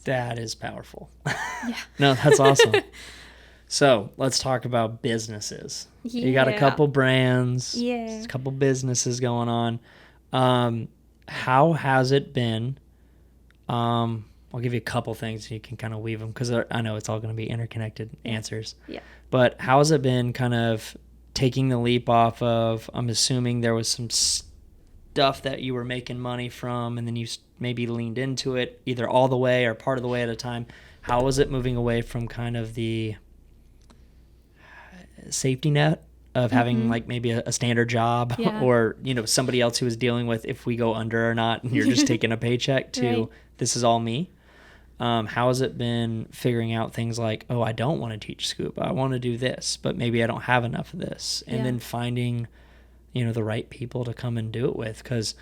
That is powerful. Yeah. No, that's awesome. So let's talk about businesses. Yeah. You got a couple brands, a couple businesses going on. How has it been? I'll give you a couple things so you can kind of weave them because I know it's all going to be interconnected answers. Yeah. But how has it been kind of taking the leap off of, I'm assuming there was some stuff that you were making money from and then you maybe leaned into it either all the way or part of the way at a time. How was it moving away from kind of the safety net of having like maybe a standard job or, you know, somebody else who was dealing with if we go under or not and you're just taking a paycheck to this is all me? How has it been figuring out things like, oh, I don't want to teach scuba. I want to do this, but maybe I don't have enough of this. And then finding, you know, the right people to come and do it with. Because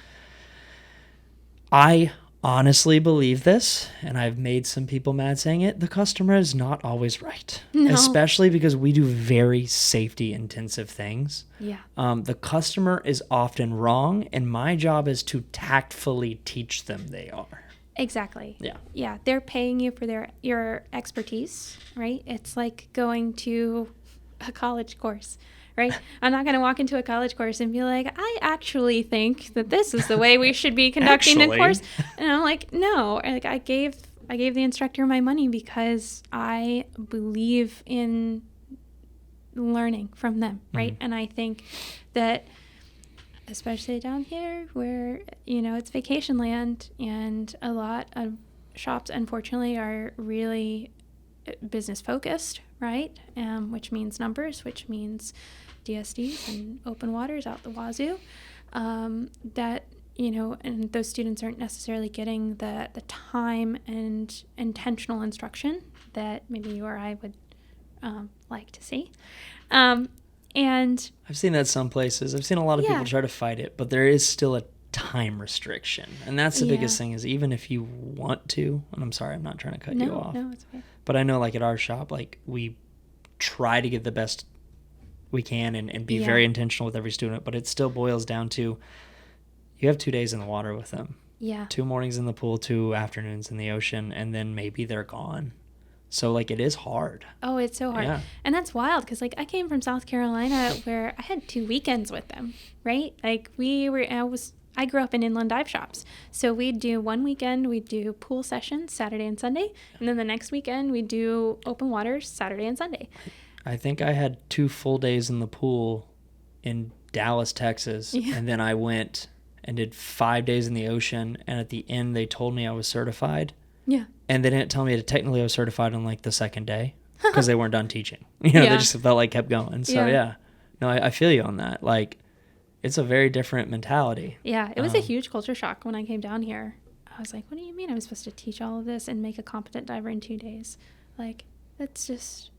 I honestly believe this, and I've made some people mad saying it, the customer is not always right. No. Especially because we do very safety intensive things. Yeah. The customer is often wrong, and my job is to tactfully teach them they are. Exactly. Yeah. Yeah. They're paying you for your expertise, right? It's like going to a college course, right? I'm not going to walk into a college course and be like, I actually think that this is the way we should be conducting the course. And I'm like, no. Like I gave the instructor my money because I believe in learning from them, right? And I think that especially down here where, you know, it's vacation land and a lot of shops, unfortunately, are really business focused, right? Which means numbers, which means DSDs and open waters out the wazoo. That, you know, and those students aren't necessarily getting the time and intentional instruction that maybe you or I would like to see. And I've seen that some places. I've seen a lot of people try to fight it, but there is still a time restriction. And that's the biggest thing is even if you want to, and I'm sorry, I'm not trying to cut you off. No, it's okay. But I know like at our shop, like we try to get the best we can and be very intentional with every student, but it still boils down to you have 2 days in the water with them. Yeah. 2 mornings in the pool, 2 afternoons in the ocean, and then maybe they're gone. So, like, it is hard. Oh, it's so hard. Yeah. And that's wild because, like, I came from South Carolina where I had 2 weekends with them, right? Like, I I grew up in inland dive shops. So we'd do one weekend, we'd do pool sessions Saturday and Sunday. And then the next weekend, we'd do open waters Saturday and Sunday. I think I had 2 full days in the pool in Dallas, Texas. Yeah. And then I went and did 5 days in the ocean. And at the end, they told me I was certified. Yeah. And they didn't tell me that technically I was certified on like the second day because they weren't done teaching. You know, Yeah. they just felt like kept going. So yeah. No, I feel you on that. Like, it's a very different mentality. Yeah, it was a huge culture shock when I came down here. I was like, what do you mean I'm supposed to teach all of this and make a competent diver in 2 days? Like, that's just,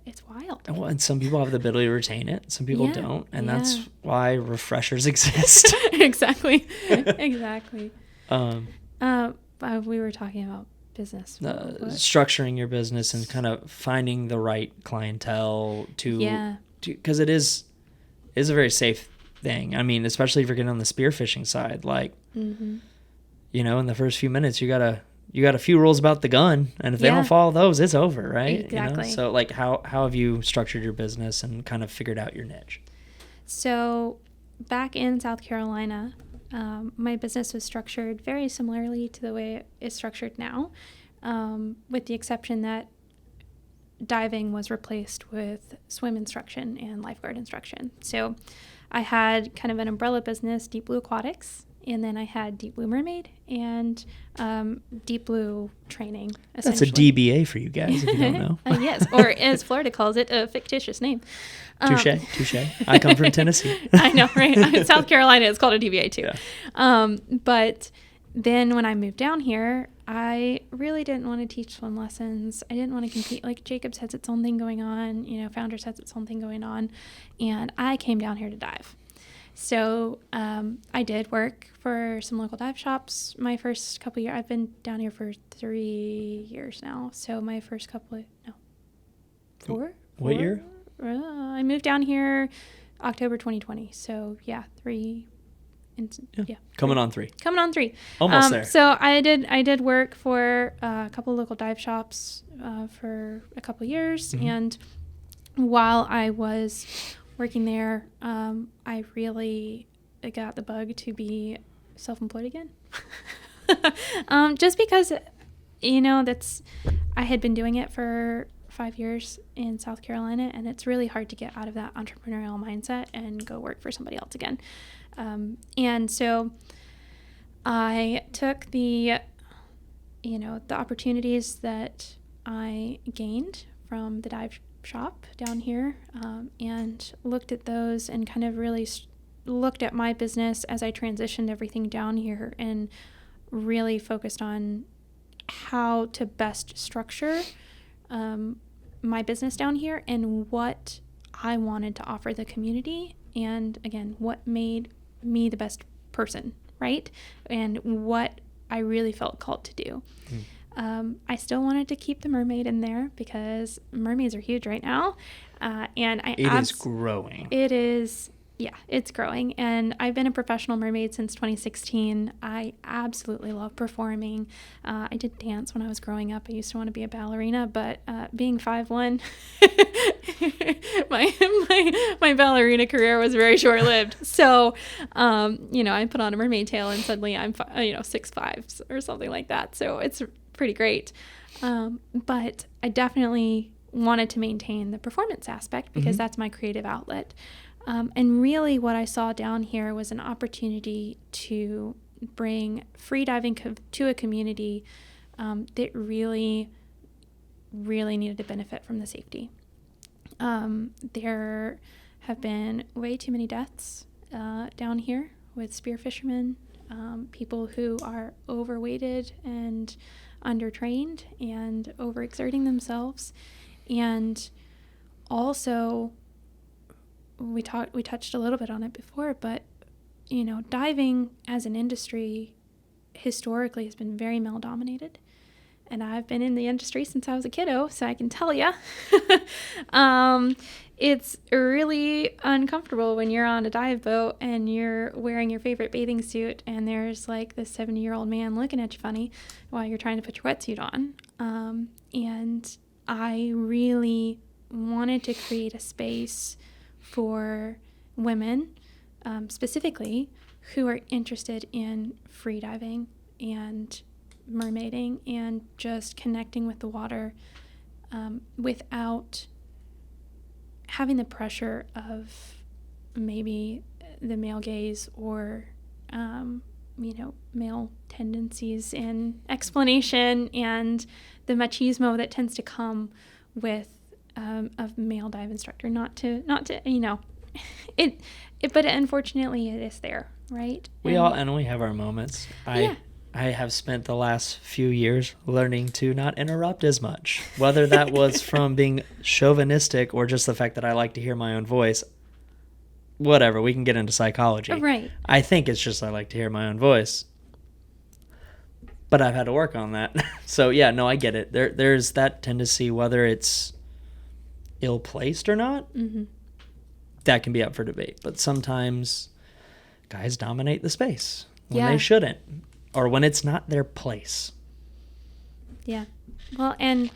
it's wild. Well, and some people have the ability to retain it. Some people don't. And yeah. that's why refreshers exist. Exactly. Exactly. We were talking about business. Structuring your business and kind of finding the right clientele to, because it is a very safe thing. I mean, especially if you're getting on the spearfishing side, like, you know, in the first few minutes, you got a few rules about the gun, and if they don't follow those, it's over, right? Exactly. You know? So like, how have you structured your business and kind of figured out your niche? So back in South Carolina, my business was structured very similarly to the way it is structured now, with the exception that diving was replaced with swim instruction and lifeguard instruction. So I had kind of an umbrella business, Deep Blue Aquatics, and then I had Deep Blue Mermaid and Deep Blue Training. That's a DBA for you guys, if you don't know. Yes, or as Florida calls it, a fictitious name. Touche. I come from Tennessee. I know, right? In South Carolina, it's called a DBA too. Yeah. But then when I moved down here, I really didn't want to teach swim lessons. I didn't want to compete. Like, Jacobs has its own thing going on. You know, Founders has its own thing going on. And I came down here to dive. So I did work for some local dive shops. My first couple years, I've been down here for 3 years now. So my first couple, four? What year? I moved down here October 2020. So yeah, 3. Coming on 3. Almost there. So I did work for a couple of local dive shops for a couple years, and while I was working there, I really got the bug to be self-employed again. Just because, you know, I had been doing it for 5 years in South Carolina, and it's really hard to get out of that entrepreneurial mindset and go work for somebody else again. And so I took the opportunities that I gained from the dive shop down here, and looked at those and kind of really looked at my business as I transitioned everything down here and really focused on how to best structure my business down here and what I wanted to offer the community, and again, what made me the best person, right? And what I really felt called to do. I still wanted to keep the mermaid in there because mermaids are huge right now. And it is growing. It is, yeah, it's growing. And I've been a professional mermaid since 2016. I absolutely love performing. I did dance when I was growing up. I used to want to be a ballerina, but being 5'1", my ballerina career was very short-lived. So, I put on a mermaid tail and suddenly I'm 6'5" or something like that. So it's pretty great. But I definitely wanted to maintain the performance aspect because that's my creative outlet. And really what I saw down here was an opportunity to bring free diving to a community that really, really needed to benefit from the safety. There have been way too many deaths down here with spearfishermen, people who are overweighted and undertrained and overexerting themselves. And also, we touched a little bit on it before, but diving as an industry historically has been very male dominated, and I've been in the industry since I was a kiddo, so I can tell you it's really uncomfortable when you're on a dive boat and you're wearing your favorite bathing suit and there's like this 70-year-old man looking at you funny while you're trying to put your wetsuit on. And I really wanted to create a space for women specifically who are interested in free diving and mermaiding and just connecting with the water without having the pressure of maybe the male gaze or male tendencies and explanation and the machismo that tends to come with a male dive instructor. Not to it but unfortunately it is there, right? We have our moments. I have spent the last few years learning to not interrupt as much, whether that was from being chauvinistic or just the fact that I like to hear my own voice. Whatever, we can get into psychology. Right. I think it's just I like to hear my own voice. But I've had to work on that. So, yeah, no, I get it. There's that tendency, whether it's ill-placed or not, that can be up for debate. But sometimes guys dominate the space when they shouldn't. Or when it's not their place. Yeah. Well, and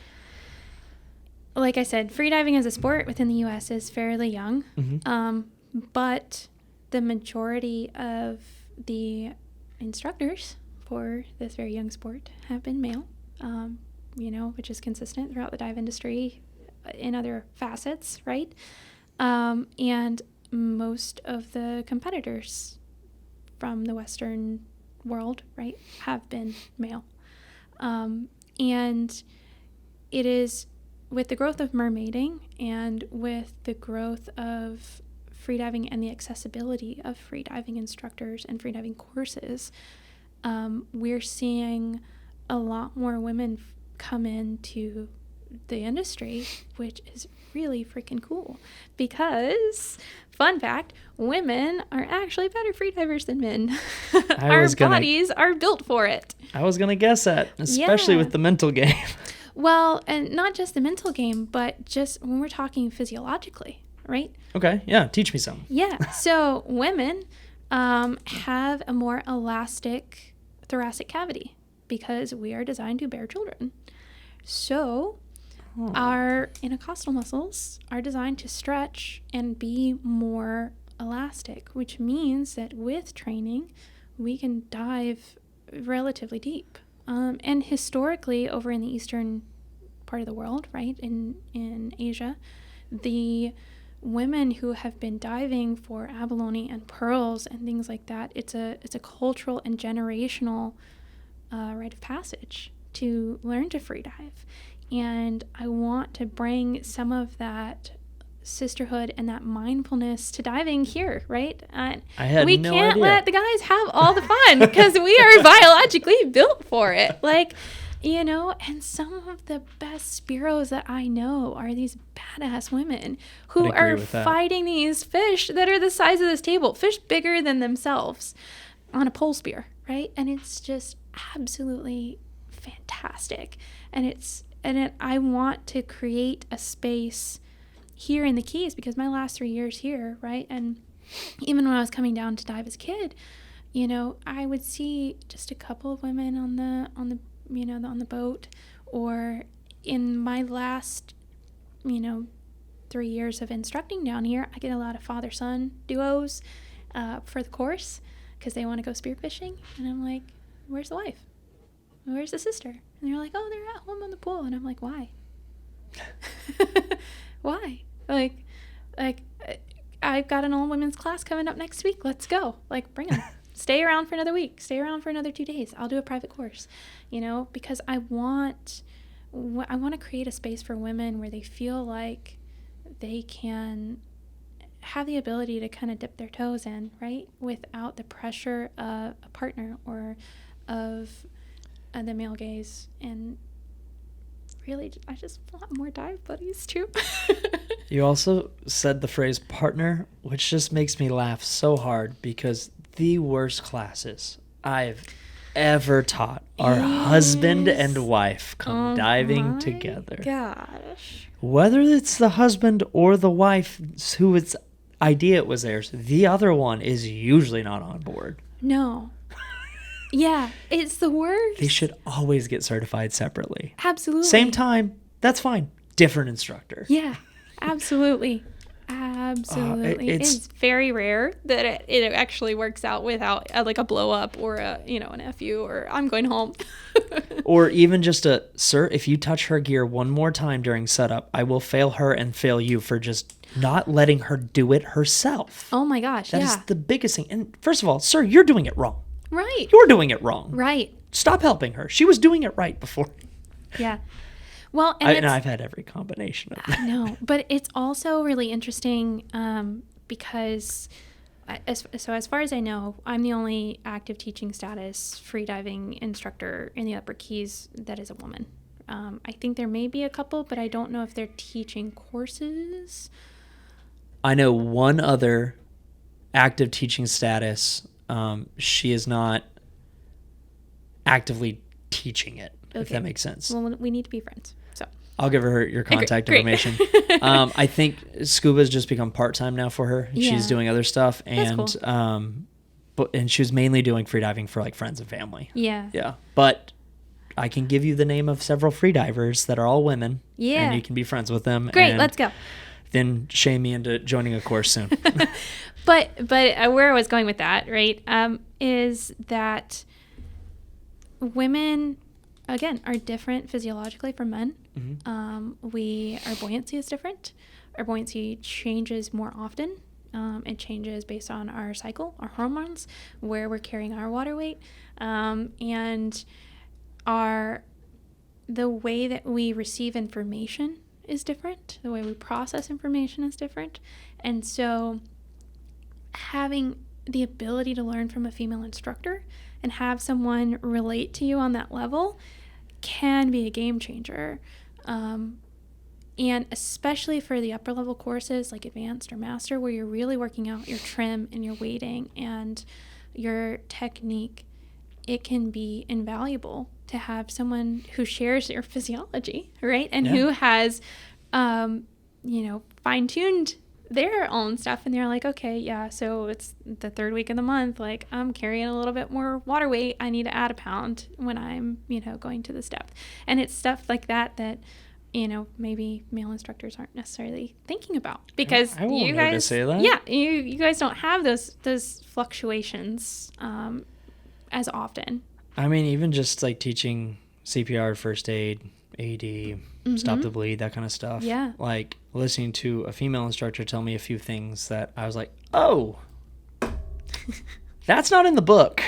like I said, freediving as a sport within the U.S. is fairly young. But the majority of the instructors for this very young sport have been male, which is consistent throughout the dive industry in other facets, right? And most of the competitors from the Western world, right, have been male. And it is with the growth of mermaiding and with the growth of freediving and the accessibility of freediving instructors and freediving courses, we're seeing a lot more women come into the industry, which is really freaking cool because, fun fact, women are actually better freedivers than men. Our bodies are built for it. I was going to guess that, especially with the mental game. Well, and not just the mental game, but just when we're talking physiologically, right? Okay, yeah, teach me some. Yeah, so women have a more elastic thoracic cavity because we are designed to bear children. So our intercostal muscles are designed to stretch and be more elastic, which means that with training, we can dive relatively deep. And historically, over in the eastern part of the world, right, in Asia, the women who have been diving for abalone and pearls and things like that, it's a cultural and generational rite of passage to learn to free dive. And I want to bring some of that sisterhood and that mindfulness to diving here, right? We can't let the guys have all the fun because we are biologically built for it. And some of the best Spearos that I know are these badass women who are fighting these fish that are the size of this table, fish bigger than themselves on a pole spear, right? And it's just absolutely fantastic. I want to create a space here in the Keys because my last 3 years here, right? And even when I was coming down to dive as a kid, I would see just a couple of women on the boat, or in my last, 3 years of instructing down here, I get a lot of father-son duos for the course because they want to go spearfishing. And I'm like, where's the wife? Where's the sister? And they're like, oh, they're at home on the pool. And I'm like, why? Why? I've got an all-women's class coming up next week. Let's go. Bring them. Stay around for another week. Stay around for another 2 days. I'll do a private course, because I want to create a space for women where they feel like they can have the ability to kind of dip their toes in, right? Without the pressure of a partner or of the male gaze. And really, I just want more dive buddies too. You also said the phrase partner, which just makes me laugh so hard because the worst classes I've ever taught are husband and wife come diving together. Gosh. Whether it's the husband or the wife whose idea it was theirs, the other one is usually not on board. No. Yeah, it's the worst. They should always get certified separately. Absolutely. Same time, that's fine. Different instructor. Yeah, absolutely. Absolutely. It's It's very rare that it actually works out without like a blow up or an FU or I'm going home. or even just sir, if you touch her gear one more time during setup, I will fail her and fail you for just not letting her do it herself. Oh my gosh. That yeah. is the biggest thing. And first of all, sir, you're doing it wrong. Right. You're doing it wrong. Right. Stop helping her. She was doing it right before. Yeah. Well, and I've had every combination of that. I know, but it's also really interesting because, as far as I know, I'm the only active teaching status freediving instructor in the Upper Keys that is a woman. I think there may be a couple, but I don't know if they're teaching courses. I know one other active teaching status. She is not actively teaching it, if that makes sense. Well, we need to be friends. So I'll give her your contact Great. information. I think scuba's just become part-time now for her. Yeah. She's doing other stuff, and That's cool. and she was mainly doing freediving for like friends and family. Yeah. Yeah, but I can give you the name of several freedivers that are all women. Yeah. And you can be friends with them. Great, and let's go. Then shame me into joining a course soon. But where I was going with that, right, is that women, again, are different physiologically from men. Mm-hmm. Our buoyancy is different. Our buoyancy changes more often. It changes based on our cycle, our hormones, where we're carrying our water weight, and the way that we receive information is different. The way we process information is different. And so having the ability to learn from a female instructor and have someone relate to you on that level can be a game changer. And especially for the upper level courses like advanced or master, where you're really working out your trim and your weighting and your technique, it can be invaluable to have someone who shares your physiology, right? And who has, fine-tuned their own stuff. And they're like, okay, yeah, so it's the third week of the month. Like, I'm carrying a little bit more water weight. I need to add a pound when I'm, going to this depth. And it's stuff like that maybe male instructors aren't necessarily thinking about, because I won't you guys say that. Yeah, you guys don't have those fluctuations as often. I mean, even just like teaching CPR, first aid, AD, stop the bleed, that kind of stuff. Yeah. Like listening to a female instructor tell me a few things that I was like, oh, that's not in the book.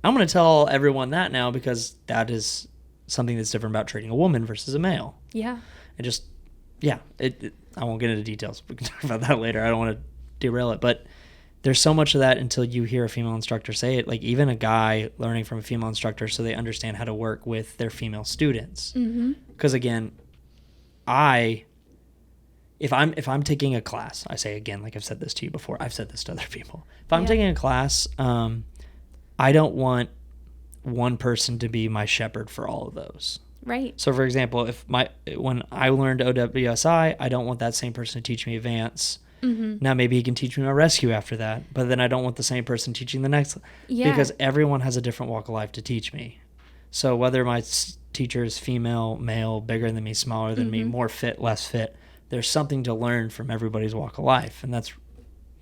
I'm going to tell everyone that now, because that is something that's different about treating a woman versus a male. Yeah. It just, I won't get into details. We can talk about that later. I don't want to derail it, but there's so much of that until you hear a female instructor say it. Like even a guy learning from a female instructor so they understand how to work with their female students. Because again, if I'm taking a class, I say again, like I've said this to you before, I've said this to other people. If I'm taking a class, I don't want one person to be my shepherd for all of those. Right. So for example, when I learned OWSI, I don't want that same person to teach me advance. Now maybe he can teach me my rescue after that, but then I don't want the same person teaching the next, because everyone has a different walk of life to teach me. So whether my teacher is female, male, bigger than me, smaller than me, more fit, less fit, there's something to learn from everybody's walk of life, and that's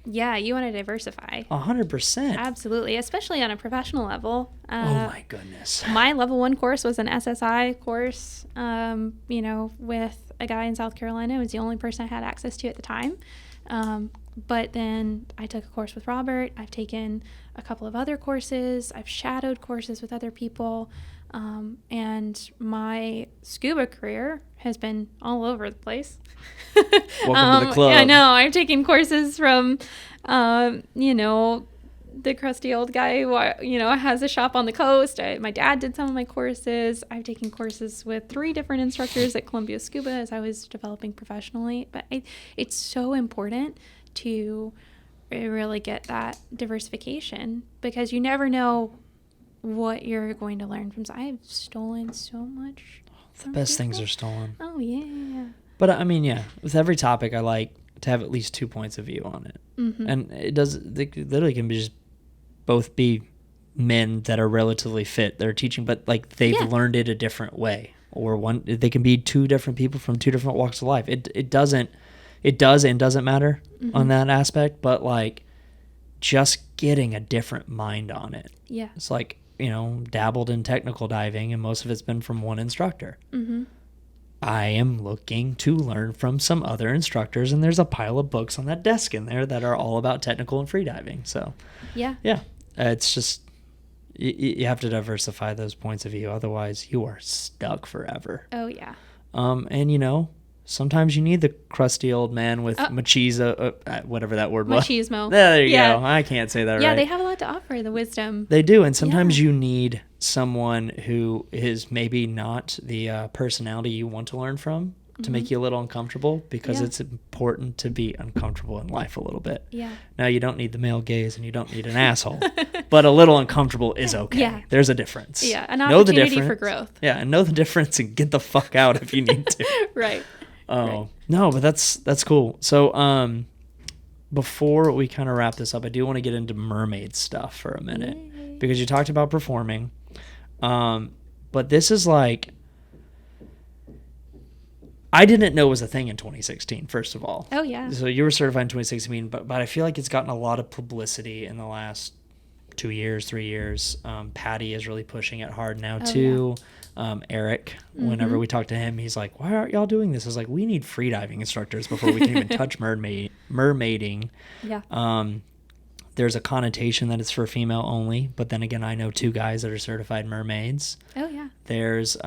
you want to diversify. 100%. Absolutely, especially on a professional level. Oh my goodness. My level 1 course was an SSI course, with a guy in South Carolina. It was the only person I had access to at the time. But then I took a course with Robert. I've taken a couple of other courses. I've shadowed courses with other people. And my scuba career has been all over the place. Welcome to the club. I know. I've taken courses from, the crusty old guy who, has a shop on the coast. My dad did some of my courses. I've taken courses with 3 different instructors at Columbia Scuba as I was developing professionally. But it's so important to really get that diversification, because you never know what you're going to learn from. I've stolen so much. The best things are stolen. Oh, yeah. But I mean, with every topic, I like to have at least 2 points of view on it. And they literally can be just both be men that are relatively fit that are teaching, but like they've learned it a different way, or they can be 2 different people from 2 different walks of life. It doesn't, it does and doesn't matter on that aspect, but like just getting a different mind on it. Yeah. It's like, dabbled in technical diving and most of it's been from one instructor. I am looking to learn from some other instructors, and there's a pile of books on that desk in there that are all about technical and free diving. So yeah, it's just, you have to diversify those points of view. Otherwise you are stuck forever. Oh yeah. And sometimes you need the crusty old man with machismo, whatever that word was. Machismo. There you go. I can't say that right. Yeah, they have a lot to offer, the wisdom. They do. And sometimes you need someone who is maybe not the personality you want to learn from to make you a little uncomfortable, because it's important to be uncomfortable in life a little bit. Yeah. Now, you don't need the male gaze and you don't need an asshole, but a little uncomfortable is okay. Yeah. There's a difference. Yeah, an opportunity for growth. Yeah, and know the difference and get the fuck out if you need to. Right. Oh, no, but that's cool. So, before we kind of wrap this up, I do want to get into mermaid stuff for a minute, because you talked about performing. But this is like, I didn't know it was a thing in 2016, first of all. Oh, yeah. So you were certified in 2016, but I feel like it's gotten a lot of publicity in the last 2 years, 3 years. Patty is really pushing it hard now, too. Yeah. Eric, whenever we talk to him, he's like, why aren't y'all doing this? I was like, we need freediving instructors before we can even touch mermaiding. Yeah. There's a connotation that it's for female only, but then again, I know 2 guys that are certified mermaids. Oh, yeah. There's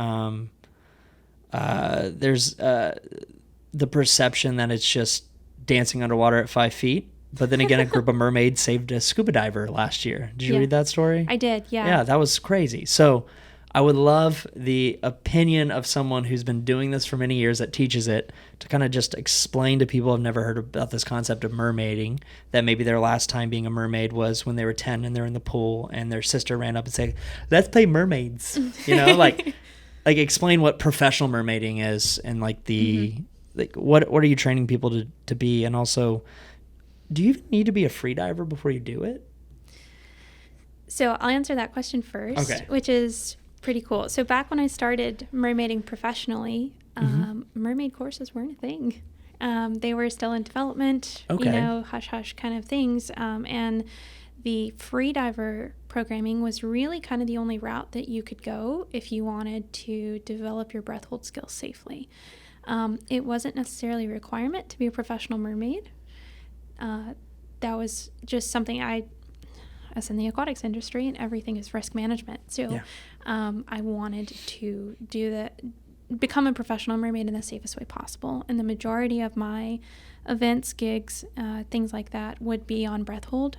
the perception that it's just dancing underwater at 5 feet. But then again, a group of mermaids saved a scuba diver last year. Did you read that story? I did, yeah. Yeah, that was crazy. So I would love the opinion of someone who's been doing this for many years that teaches it, to kind of just explain to people who've never heard about this concept of mermaiding, that maybe their last time being a mermaid was when they were 10 and they're in the pool and their sister ran up and said, let's play mermaids. Like explain what professional mermaiding is, and like what are you training people to be, and also, do you even need to be a free diver before you do it? So I'll answer that question first, which is pretty cool. So back when I started mermaiding professionally, mermaid courses weren't a thing. They were still in development, hush-hush kind of things. And the freediver programming was really kind of the only route that you could go if you wanted to develop your breath hold skills safely. It wasn't necessarily a requirement to be a professional mermaid. That was just something as in the aquatics industry, and everything is risk management. So I wanted to become a professional mermaid in the safest way possible. And the majority of my events, gigs, things like that would be on breath hold.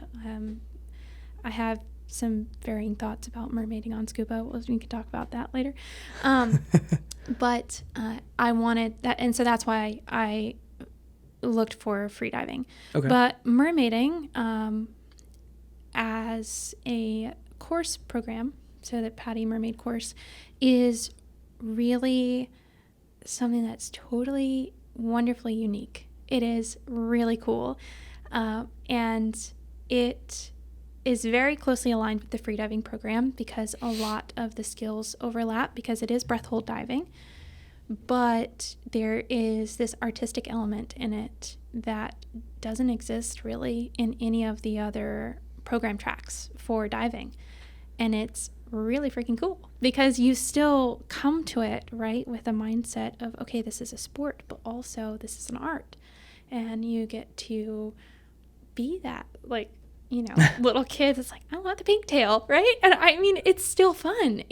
I have some varying thoughts about mermaiding on scuba. We can talk about that later. But I wanted that, and so that's why I looked for freediving. Okay. But mermaiding, as a course program, so the Patty Mermaid course, is really something that's totally wonderfully unique. It is really cool. And it is very closely aligned with the freediving program, because a lot of the skills overlap, because it is breath hold diving. But there is this artistic element in it that doesn't exist really in any of the other program tracks for diving. And it's really freaking cool, because you still come to it, right, with a mindset of, okay, this is a sport, but also this is an art. And you get to be that, little kid that's like, I want the pigtail, right? And I mean, it's still fun.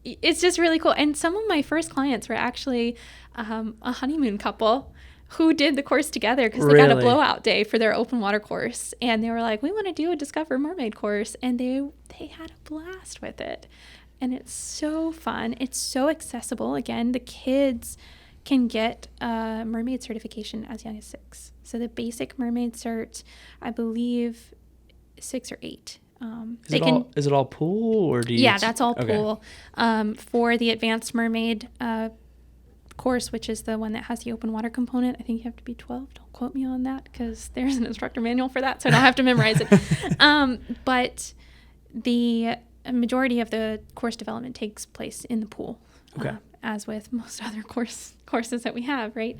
It's just really cool. And some of my first clients were actually a honeymoon couple who did the course together, because they got a blowout day for their open water course. And they were like, we want to do a Discover Mermaid course. And they had a blast with it. And it's so fun. It's so accessible. Again, the kids can get a mermaid certification as young as 6. So the basic mermaid cert, I believe 6 or 8. Is it all pool, or do you? Yeah, that's all pool. For the advanced mermaid course, which is the one that has the open water component, I think you have to be 12. Don't quote me on that, because there's an instructor manual for that, so I don't have to memorize it. But the majority of the course development takes place in the pool, as with most other courses that we have, right?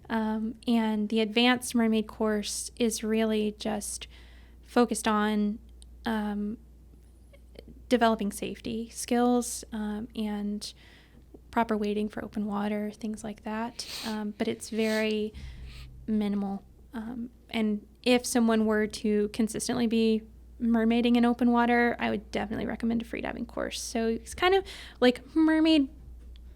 And the advanced mermaid course is really just focused on developing safety skills and proper wading for open water, things like that. But it's very minimal. And if someone were to consistently be mermaiding in open water, I would definitely recommend a freediving course. So it's kind of like mermaid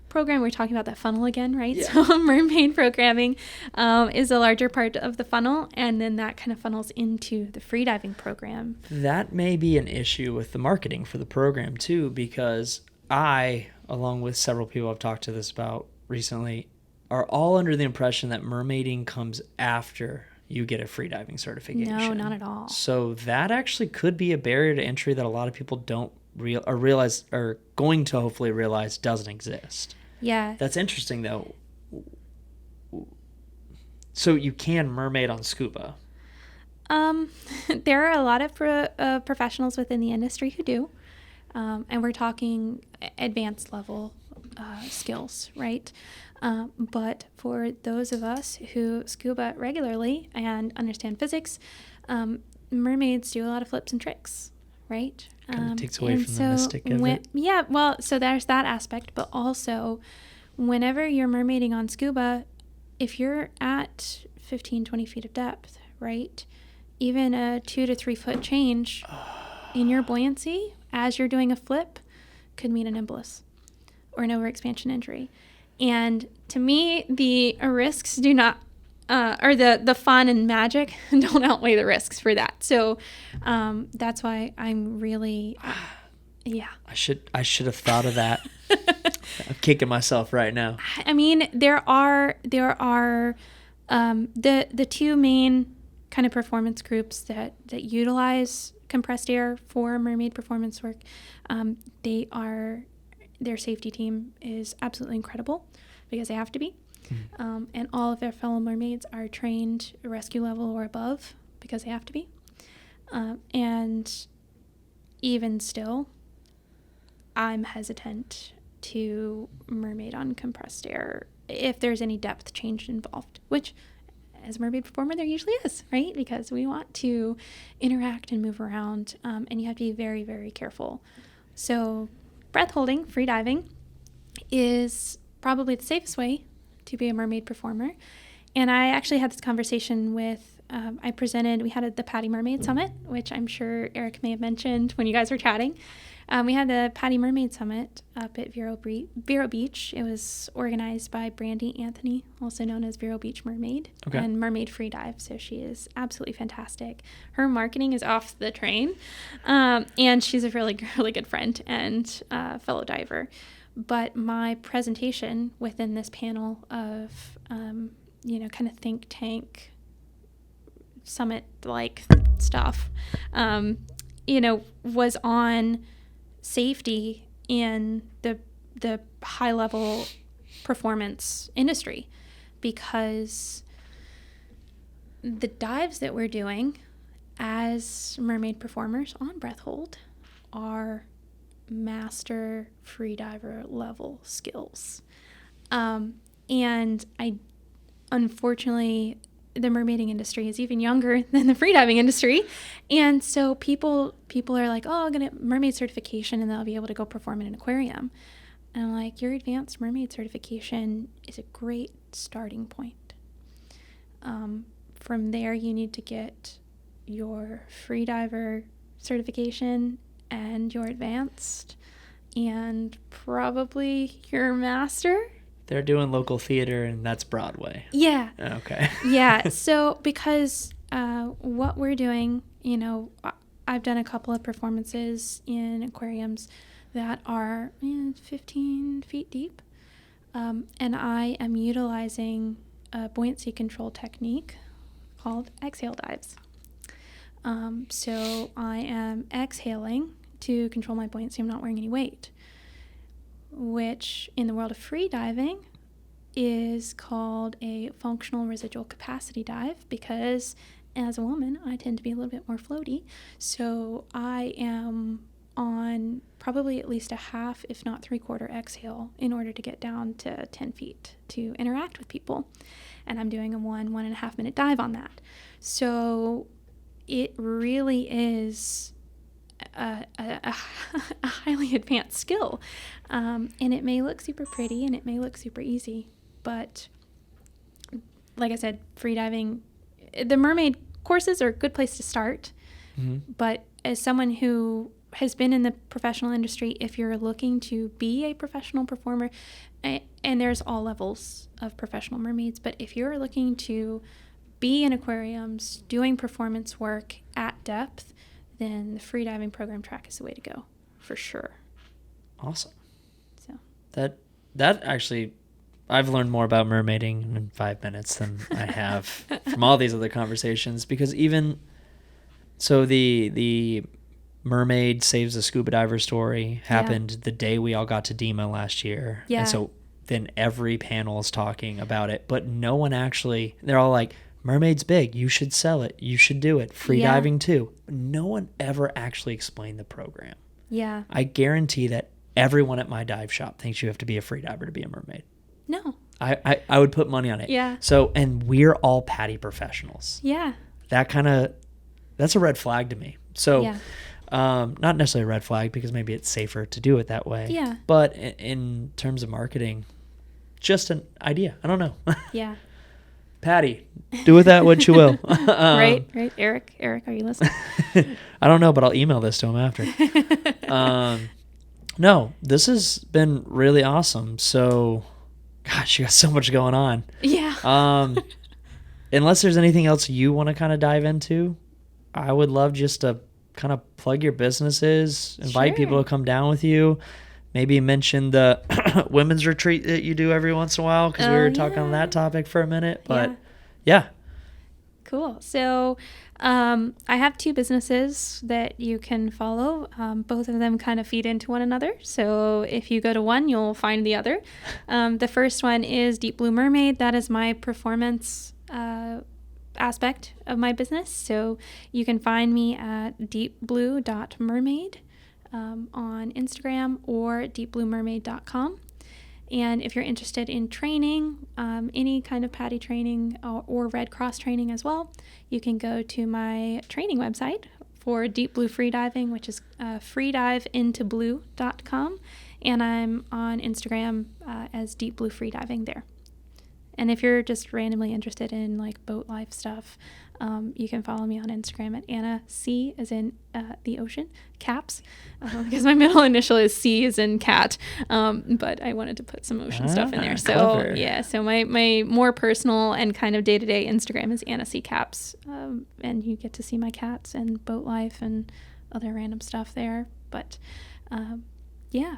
program. We're talking about that funnel again, right? Yeah. So mermaid programming is a larger part of the funnel, and then that kind of funnels into the freediving program. That may be an issue with the marketing for the program too, because I, along with several people I've talked to this about recently, are all under the impression that mermaiding comes after you get a freediving certification. No, not at all. So that actually could be a barrier to entry that a lot of people don't realize, or going to hopefully realize doesn't exist. Yeah. That's interesting though. So you can mermaid on scuba. There are a lot of professionals within the industry who do, and we're talking advanced level skills, right? But for those of us who scuba regularly and understand physics, mermaids do a lot of flips and tricks, right? Kind of takes away from the mystic of it. Yeah, well, so there's that aspect, but also whenever you're mermaiding on scuba, if you're at 15, 20 feet of depth, right, even a 2 to 3 foot change in your buoyancy as you're doing a flip could mean an embolus or an overexpansion injury. And to me, the risks do not, or the fun and magic don't outweigh the risks for that. So that's why I'm really, yeah. I should have thought of that. I'm kicking myself right now. I mean, there are the two main kind of performance groups that utilize compressed air for mermaid performance work. Their safety team is absolutely incredible because they have to be. And all of their fellow mermaids are trained rescue level or above because they have to be. And even still, I'm hesitant to mermaid on compressed air if there's any depth change involved, which as a mermaid performer there usually is, right? Because we want to interact and move around, and you have to be very, very careful. So breath holding, free diving, is probably the safest way to be a mermaid performer. And I actually had this conversation with, we had the Patty Mermaid Summit, which I'm sure Eric may have mentioned when you guys were chatting. We had the Patty Mermaid Summit up at Vero Beach. It was organized by Brandy Anthony, also known as Vero Beach Mermaid, and Mermaid Free Dive. So she is absolutely fantastic. Her marketing is off the train, and she's a really, really good friend and fellow diver. But my presentation within this panel of, kind of think tank summit-like stuff, was on safety in the high-level performance industry, because the dives that we're doing as mermaid performers on breath hold are master freediver level skills. And unfortunately, the mermaiding industry is even younger than the freediving industry. And so people are like, oh, I'll get a mermaid certification and they'll be able to go perform in an aquarium. And I'm like, your advanced mermaid certification is a great starting point. From there, you need to get your freediver certification and your advanced and probably your master. They're doing local theater, and that's Broadway. Yeah. Okay. Yeah. So because what we're doing, I've done a couple of performances in aquariums that are 15 feet deep. And I am utilizing a buoyancy control technique called exhale dives. So I am exhaling to control my buoyancy. I'm not wearing any weight, which in the world of free diving is called a functional residual capacity dive, because as a woman, I tend to be a little bit more floaty. So I am on probably at least a half, if not 3/4 exhale in order to get down to 10 feet to interact with people. And I'm doing a 1.5 minute dive on that. So it really is a highly advanced skill. And it may look super pretty and it may look super easy, but like I said, freediving, the mermaid courses are a good place to start. Mm-hmm. But as someone who has been in the professional industry, if you're looking to be a professional performer, and there's all levels of professional mermaids, but if you're looking to be in aquariums doing performance work at depth, then the freediving program track is the way to go, for sure. Awesome. So that actually, I've learned more about mermaiding in 5 minutes than I have from all these other conversations, because even so, the mermaid saves a scuba diver story happened the day we all got to DEMA last year. Yeah. And so then every panel is talking about it, but no one actually, they're all like, mermaid's big, you should sell it, you should do it, freediving too. No one ever actually explained the program. Yeah. I guarantee that everyone at my dive shop thinks you have to be a freediver to be a mermaid. No. I would put money on it. Yeah. So, and we're all PADI professionals. Yeah. That's a red flag to me. So, not necessarily a red flag, because maybe it's safer to do it that way. Yeah. But in terms of marketing, just an idea. I don't know. Yeah. PADI, do with that what you will. Right. Eric, are you listening? I don't know, but I'll email this to him after. No, this has been really awesome. So, gosh, you got so much going on. Yeah. Unless there's anything else you want to kind of dive into, I would love just to kind of plug your businesses, invite people to come down with you, maybe mention the women's retreat that you do every once in a while, because we were talking on that topic for a minute. But yeah. Cool. So I have 2 businesses that you can follow. Both of them kind of feed into one another. So if you go to one, you'll find the other. The first one is Deep Blue Mermaid. That is my performance aspect of my business. So you can find me at deepblue.mermaid on Instagram or deepbluemermaid.com. And if you're interested in training, any kind of PADI training or Red Cross training as well, you can go to my training website for Deep Blue Freediving, which is freediveintoblue.com. And I'm on Instagram as Deep Blue Freediving there. And if you're just randomly interested in like boat life stuff, you can follow me on Instagram at Anna C, as in the ocean, caps, because my middle initial is C as in cat. But I wanted to put some ocean stuff in there. So clever. yeah, so my more personal and kind of day-to-day Instagram is Anna C Caps. And you get to see my cats and boat life and other random stuff there. But yeah,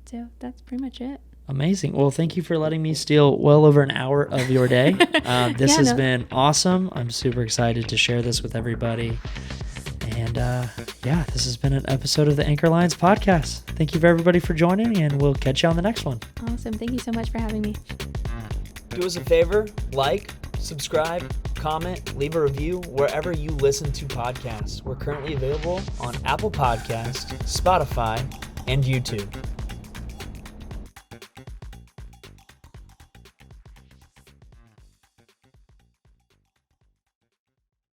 so that's pretty much it. Amazing. Well, thank you for letting me steal well over an hour of your day. This has been awesome. I'm super excited to share this with everybody. And this has been an episode of the Anchor Lines podcast. Thank you for everybody for joining, and we'll catch you on the next one. Awesome. Thank you so much for having me. Do us a favor, like, subscribe, comment, leave a review wherever you listen to podcasts. We're currently available on Apple Podcasts, Spotify, and YouTube.